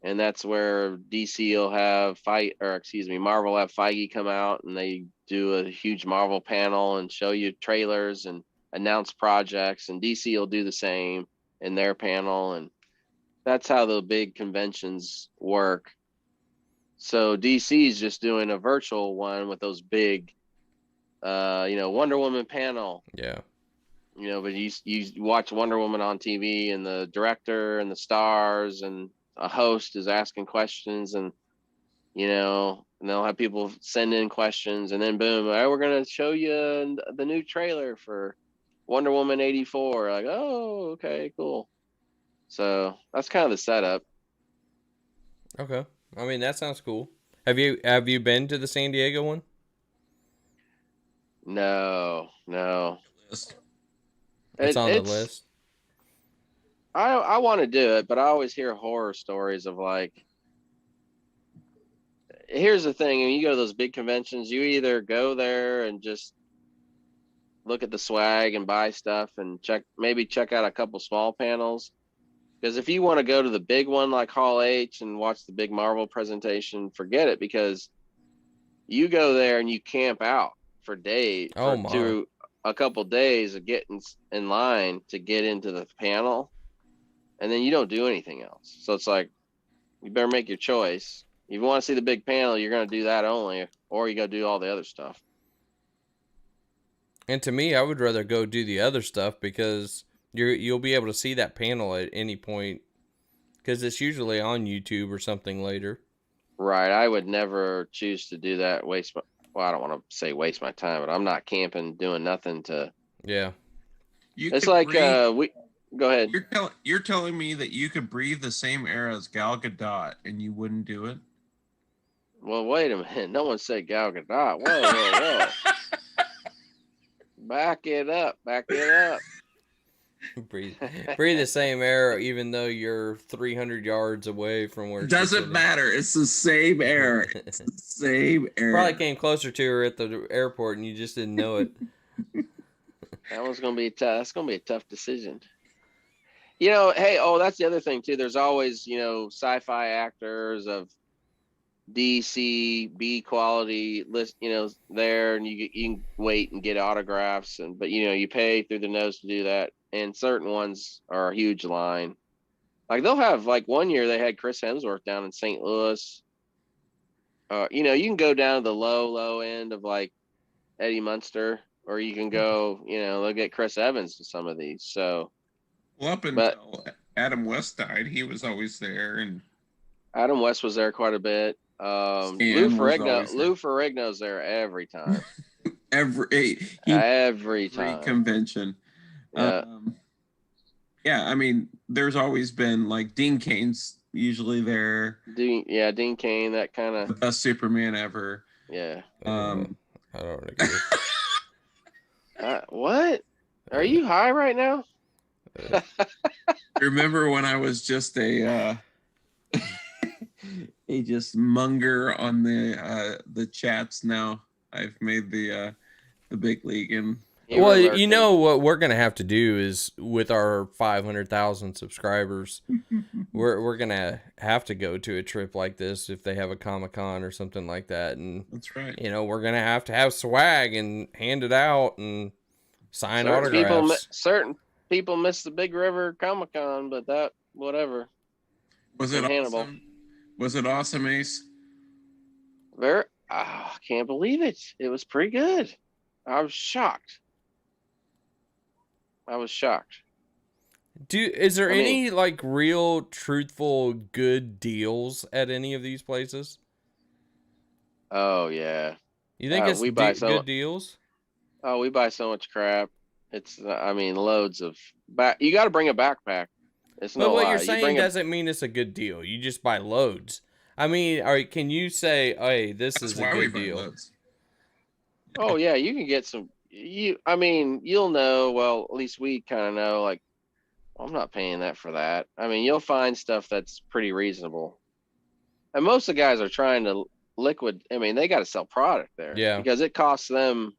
Speaker 3: And that's where DC will have Marvel will have Feige come out, and they do a huge Marvel panel and show you trailers and announce projects, and DC will do the same in their panel. And that's how the big conventions work. So DC is just doing a virtual one with those big, Wonder Woman panel.
Speaker 1: Yeah.
Speaker 3: But you watch Wonder Woman on TV, and the director and the stars and a host is asking questions, and and they'll have people send in questions, and then boom, we're gonna show you the new trailer for Wonder Woman 84. Like, oh, okay, cool. So that's kind of the setup.
Speaker 1: Okay, I mean, that sounds cool. Have you been to the San Diego one?
Speaker 3: No.
Speaker 1: It's on the list.
Speaker 3: I want to do it, but I always hear horror stories of like. Here's the thing: when you go to those big conventions, you either go there and just look at the swag and buy stuff and maybe check out a couple small panels. Because if you want to go to the big one like Hall H and watch the big Marvel presentation, forget it, because you go there and you camp out for days, to a couple days of getting in line to get into the panel, and then you don't do anything else. So it's like, you better make your choice. If you want to see the big panel, you're going to do that only, or you got to do all the other stuff.
Speaker 1: And to me, I would rather go do the other stuff because you'll be able to see that panel at any point because it's usually on YouTube or something later.
Speaker 3: Right. I would never choose to do that. Well, I don't want to say waste my time, but I'm not camping, doing nothing to.
Speaker 1: Yeah.
Speaker 3: It's like go ahead.
Speaker 2: You're telling me that you could breathe the same air as Gal Gadot and you wouldn't do it?
Speaker 3: Well, wait a minute. No one said Gal Gadot. Whoa. Back it up.
Speaker 1: breathe the same air even though you're 300 yards away from where.
Speaker 2: Doesn't matter. It's the same air. It's the same air.
Speaker 1: Probably came closer to her at the airport and you just didn't know it.
Speaker 3: That one's gonna be tough. That's gonna be a tough decision. You know, hey, that's the other thing too. There's always, sci-fi actors of DC B quality list, there, and you can wait and get autographs, but you pay through the nose to do that, and certain ones are a huge line. Like they'll have, like, one year they had Chris Hemsworth down in St. Louis. You can go down to the low end of like Eddie Munster, or you can go, they'll get Chris Evans to some of these. So,
Speaker 2: well, up until Adam West died, he was always there, and
Speaker 3: Adam West was there quite a bit. Lou Ferrigno's there every time. every time.
Speaker 2: Convention.
Speaker 3: Yeah.
Speaker 2: I mean, there's always been, like, Dean Cain's usually there.
Speaker 3: Dean Cain, that kind of
Speaker 2: the best Superman ever.
Speaker 3: Yeah.
Speaker 1: I don't agree.
Speaker 3: What? Are you high right now?
Speaker 2: Remember when I was just a just monger on the chats? Now I've made the big league. And
Speaker 1: well, what we're gonna have to do is, with our 500,000 subscribers, we're gonna have to go to a trip like this if they have a Comic-Con or something like that. And
Speaker 2: that's right.
Speaker 1: We're gonna have to have swag and hand it out and sign autographs.
Speaker 3: Certain people miss the Big River Comic-Con, but that, whatever.
Speaker 2: Was it awesome? Was it awesome, Ace?
Speaker 3: I can't believe it. It was pretty good. I was shocked.
Speaker 1: Is there any like real, truthful, good deals at any of these places?
Speaker 3: Oh yeah.
Speaker 1: You think it's good deals?
Speaker 3: Oh, we buy so much crap. It's, loads of you got to bring a backpack.
Speaker 1: But what you're saying doesn't mean it's a good deal. You just buy loads. Can you say, hey, this is a good deal?
Speaker 3: Oh yeah, you can get some. You'll know. Well, at least we kind of know. Like, I'm not paying that for that. You'll find stuff that's pretty reasonable. And most of the guys are trying to they got to sell product there.
Speaker 1: Yeah. Because
Speaker 3: it costs them.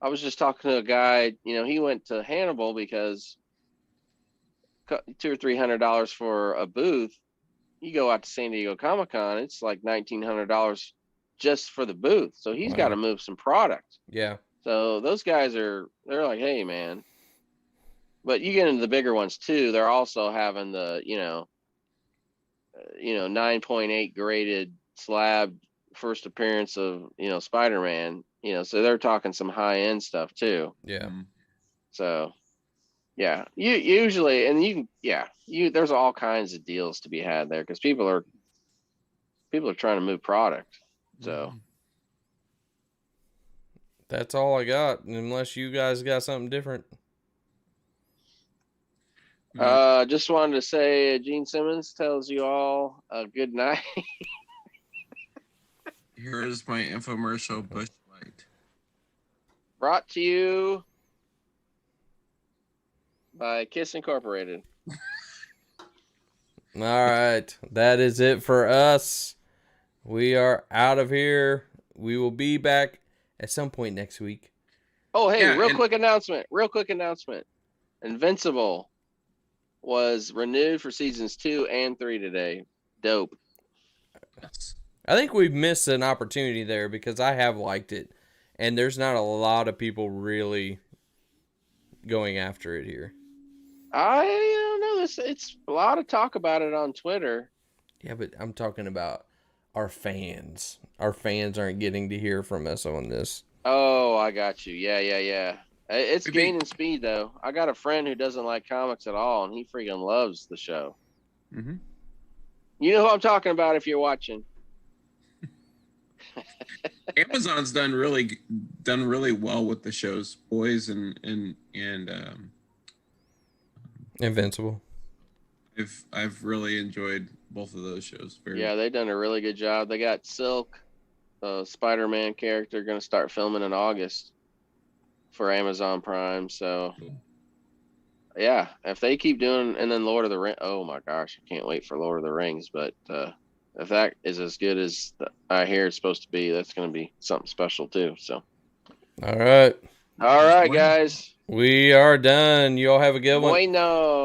Speaker 3: I was just talking to a guy. He went to Hannibal because $200 or $300 for a booth. You go out to San Diego Comic-Con, it's like $1,900 just for the booth. So he's got to move some product.
Speaker 1: Yeah.
Speaker 3: So those guys they're like, hey man. But you get into the bigger ones too. They're also having the 9.8 graded slab first appearance of Spider-Man. So they're talking some high end stuff too.
Speaker 1: Yeah.
Speaker 3: So. Yeah, you usually, and there's all kinds of deals to be had there because people are trying to move product. So
Speaker 1: that's all I got, unless you guys got something different.
Speaker 3: Just wanted to say, Gene Simmons tells you all a good night.
Speaker 2: Here's my infomercial Bush Light.
Speaker 3: Brought to you by Kiss Incorporated.
Speaker 1: All right. That is it for us. We are out of here. We will be back at some point next week.
Speaker 3: Oh, hey, quick announcement. Invincible was renewed for seasons 2 and 3 today. Dope.
Speaker 1: I think we've missed an opportunity there because I have liked it, and there's not a lot of people really going after it here.
Speaker 3: I don't know. It's a lot of talk about it on Twitter.
Speaker 1: Yeah, but I'm talking about our fans. Our fans aren't getting to hear from us on this.
Speaker 3: Oh, I got you. Yeah. It's gaining speed, though. I got a friend who doesn't like comics at all, and he freaking loves the show.
Speaker 2: Mm-hmm.
Speaker 3: You know who I'm talking about if you're watching.
Speaker 2: Amazon's done really well with the shows, Boys and
Speaker 1: Invincible.
Speaker 2: I've really enjoyed both of those shows.
Speaker 3: Yeah, they've done a really good job. They got Silk, Spider-Man character, going to start filming in August for Amazon Prime. So, yeah, if they keep doing, and then Lord of the Rings. Oh my gosh, I can't wait for Lord of the Rings. But if that is as good as I hear it's supposed to be, that's going to be something special too. So,
Speaker 1: all right,
Speaker 3: guys,
Speaker 1: we are done. You all have a good one.
Speaker 3: Bueno.